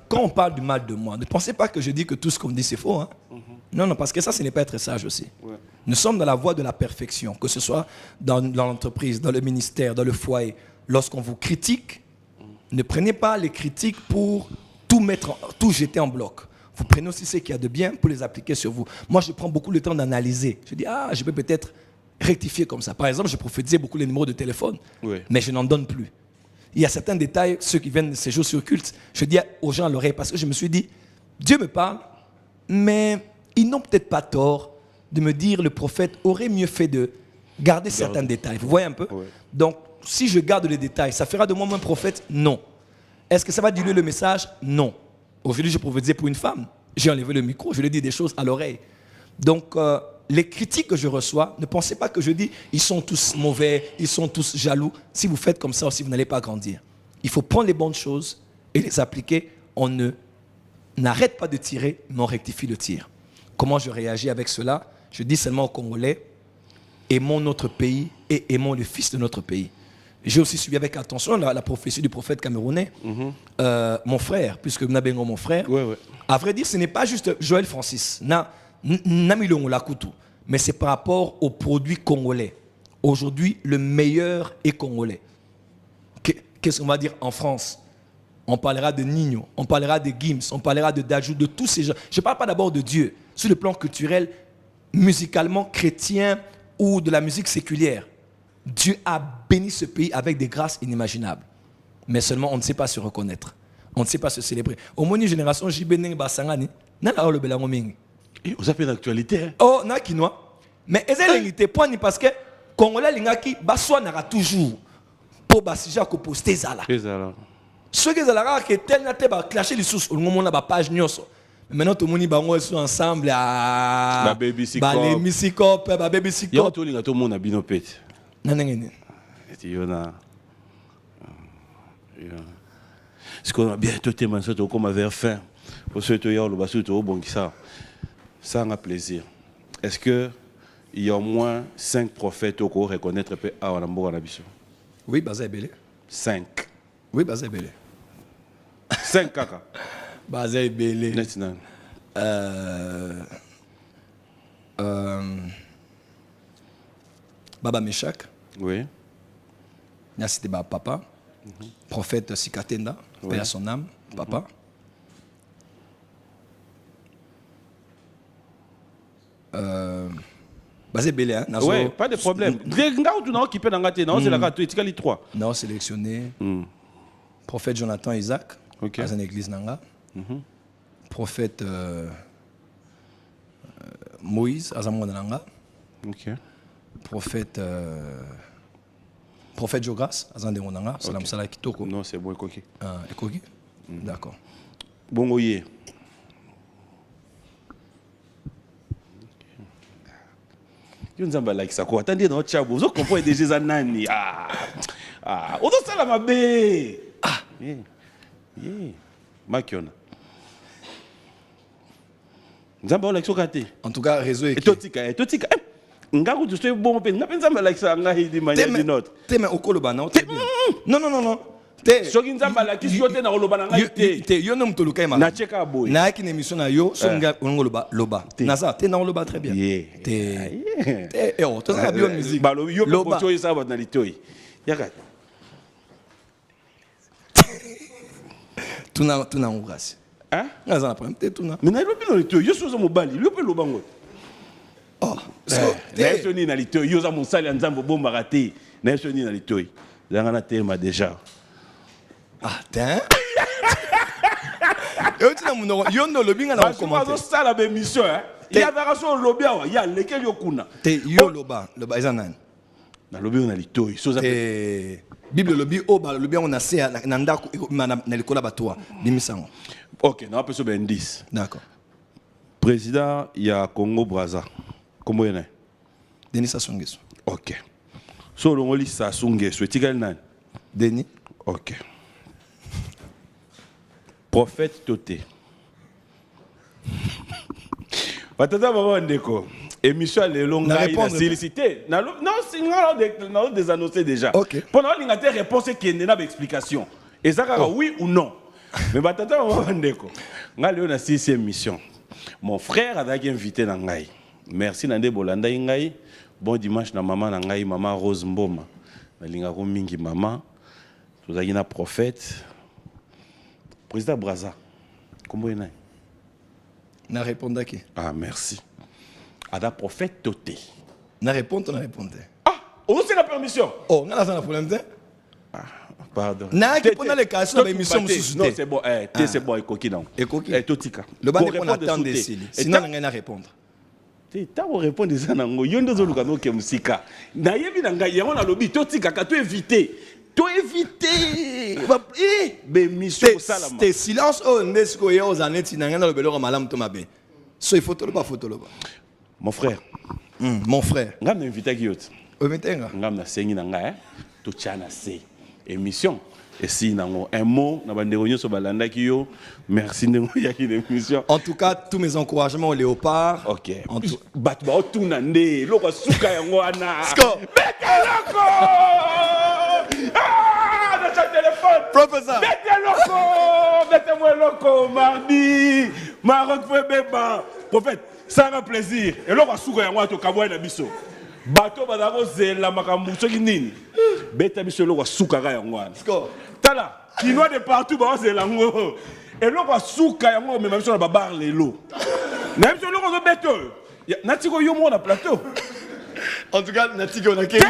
quand on parle du mal de moi, ne pensez pas que je dis que tout ce qu'on me dit c'est faux. Hein. Non, parce que ça, ce n'est pas être sage aussi. Ouais. Nous sommes dans la voie de la perfection, que ce soit dans l'entreprise, dans le ministère, dans le foyer. Lorsqu'on vous critique, ne prenez pas les critiques pour tout jeter en bloc. Vous prenez aussi ce qu'il y a de bien pour les appliquer sur vous. Moi, je prends beaucoup le temps d'analyser. Je dis, je peux peut-être rectifier comme ça. Par exemple, je prophétisais beaucoup les numéros de téléphone, mais je n'en donne plus. Il y a certains détails, ceux qui viennent ces jours sur culte, je dis aux gens à l'oreille, parce que je me suis dit, Dieu me parle, mais ils n'ont peut-être pas tort de me dire le prophète aurait mieux fait de garder certains détails. Vous voyez un peu? Donc, si je garde les détails, ça fera de moi un prophète? Non. Est-ce que ça va diluer le message? Non. Aujourd'hui, je prophétisais pour une femme. J'ai enlevé le micro, je lui dis des choses à l'oreille. Donc, les critiques que je reçois, ne pensez pas que je dis ils sont tous mauvais, ils sont tous jaloux. Si vous faites comme ça aussi, vous n'allez pas grandir. Il faut prendre les bonnes choses et les appliquer. On n'arrête pas de tirer, mais on rectifie le tir. Comment je réagis avec cela? Je dis seulement aux Congolais, aimons notre pays et aimons le fils de notre pays. J'ai aussi suivi avec attention la prophétie du prophète camerounais. Mon frère, puisque Nabengo mon frère, à vrai dire, ce n'est pas juste Joël Francis. Mais c'est par rapport aux produits congolais. Aujourd'hui, le meilleur est congolais. Qu'est-ce qu'on va dire en France? On parlera de Nino, on parlera de Gims, on parlera de Dajou, de tous ces gens. Je ne parle pas d'abord de Dieu, sur le plan culturel, musicalement chrétien ou de la musique séculière. Dieu a béni ce pays avec des grâces inimaginables. Mais seulement on ne sait pas se reconnaître. On ne sait pas se célébrer. Au moins une génération, Jibene Basangani, n'a le belango mingi. Vous avez l'actualité. Oh, na kinois. Mais est-ce point ni parce que Congolais lingaki baswa nara toujours pour basija ko poster zala. Ceux qui zala que tel na te ba clasher les sources au moment na ba page nyoso. Maintenant tout le monde bango sont ensemble à ba baby sikop. Ba les misikop, ba baby sikop. Yo to linga to monde na binopet. Nanengene. Et yona. Ce qu'on a bientôt témoin surtout comme vers fin. Pour ceux qui ont le basu to bon qui ça. Ça a plaisir. Est-ce que il y a au moins 5 prophètes au cours reconnaître pe a wanambo na biso? Oui, Bazé Belé. 5. Oui, Bazé Belé. 5 kaka. Bazé Belé. Netinan. Baba Meshach. Oui. N'a cité Baba Papa. Prophète Sikatenda, paix à son âme, Papa. Basé Belé, hein? Oui, pas de problème. Non, sélectionné. Prophète Jonathan Isaac, dans une église Nanga. Prophète Moïse, à Zamouana Nanga. Prophète Jogras, à Zandé Nanga. Salam Salah Kitoko. Non, c'est bon, Ekoki. Ekoki? D'accord. Bon, oui. Yo nzamba like ça quoi attendez dans chabo vous comprenez déjà nani on doit ça la mabe makiona nzamba like sokate en tout cas réseau et totika ngaku tu sais bon pe ngapenda nzamba like ça ngahi di manière d'une autre te mais okoloba non non soki nzamba like yote na koloba na ngai te yo no mtoluka ima na cheka boy na yaki na émission na yo so nga loba na ça te na loba très bien te oh to ça bien musique balo yo ko to ça na litoi yaka tuna ngasi hein na za na problème te tuna mais na lobi no litoi yo so mo bali yo pe loba ngo oh na so ni na litoi yo za mo sali nzambo bomba raté na so ni na litoi zanga na tema déjà. Ah, tiens. Yo no lobby na commenter. Ça la émission hein. Il y a version lobby il y a lequel yo kuna. Te yo loba ezana. Na lobby on a litoi so za Bible lobby o ba lobby on a se na ndako na likola batwa bimisango. OK, na peso ben 10. D'accord. Président ya Congo Brazza. Comment il est? Denis Sassou Nguesso. OK. So longoli Sassou Nguesso etikali nani? Denis. OK. Prophète Toté. Batata maman ndeko. Émission les longues na sollicité. Non, c'est non désannoncé déjà. OK. Pendant l'ingaté réponse qui est na explication. Et ça oui ou non. Mais batata maman ndeko. Nga leo na 6e mission. Mon frère a été invité na ngai. Merci Nande Bolanda ngai. Bon dimanche na maman na ngai maman Rose Mboma. Na linga ko mingi maman. Vous avez un prophète. Président Brazza. Comment il est? Na répondre qui? Ah merci. Ada prophète Toté. Na répondre. Ah, on c'est la permission. Oh, on a la problème de. Ah, pardon. Na qui pendant les cas sur la émission non, c'est bon, c'est bon ekoki non. Ekoki. Totika. Le ban on attend des siles. Sinon on n'a répondre. T'as répondre ça nango yondo zoluka no ke musika. Na yebi na ngai yango na lobi Totika ka to éviter. To éviter. Mission salama. Tes silence oh nesko yo aux années tinanga na lobelo malam to mabe. So il faut to ba. Mon frère. Mon frère. Ngam na invité kiot. Oventenga. Ngam na sengi na ngai to tchana se émission. Et si nango un mot na bandeko nyoso balanda ki yo. Merci ndeko ya ki émission. En tout cas, tous mes encouragements au Léopard. OK. Bat ba otuna nde loko suka yango ana. Beteloko! Ah, dans ton téléphone. Professeur. Mettez-moi loco mardi. Maroc fait bébé. Prophète, ça a plaisir. Et loko suka yango to kabwa na biso. Bato badako zela makambu soki nini. Beta biso loko suka yango ana. Tala. Chinois de partout, bah, c'est l'ango. Et là, on va souka, on même sur la barre les lots. Même sur le réseau bête. Natiko yomo na plateau. En tout cas, Natiko on a quel.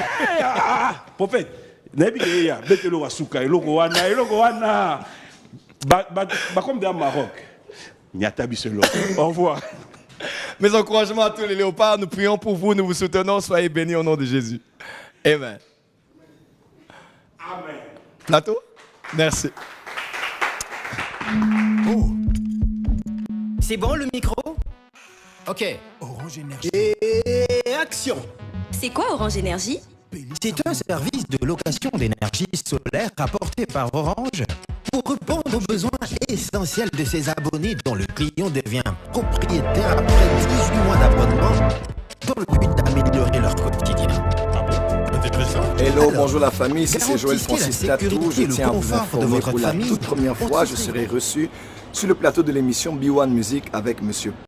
Prophète, Nabi ya bête le wasuka, et loko wana. Comme dans Maroc. Nyata biselo. Au revoir. Mes encouragements à tous les léopards. Nous prions pour vous, nous vous soutenons. Soyez bénis au nom de Jésus. Amen. Amen. Nato, merci. Oh. C'est bon le micro? Ok. Orange Énergie. Et action. C'est quoi Orange Énergie? C'est un service de location d'énergie solaire apporté par Orange pour répondre aux besoins essentiels de ses abonnés dont le client devient propriétaire après 18 mois d'abonnement dans le but d'améliorer leur quotidien. Hello, Alors, bonjour la famille, ici c'est Joël Francis garantissez la Tatou. Je sécurité et le tiens à vous confort de informer votre pour la famille. toute première fois, je serai reçu sur le plateau de l'émission B1 Music avec Monsieur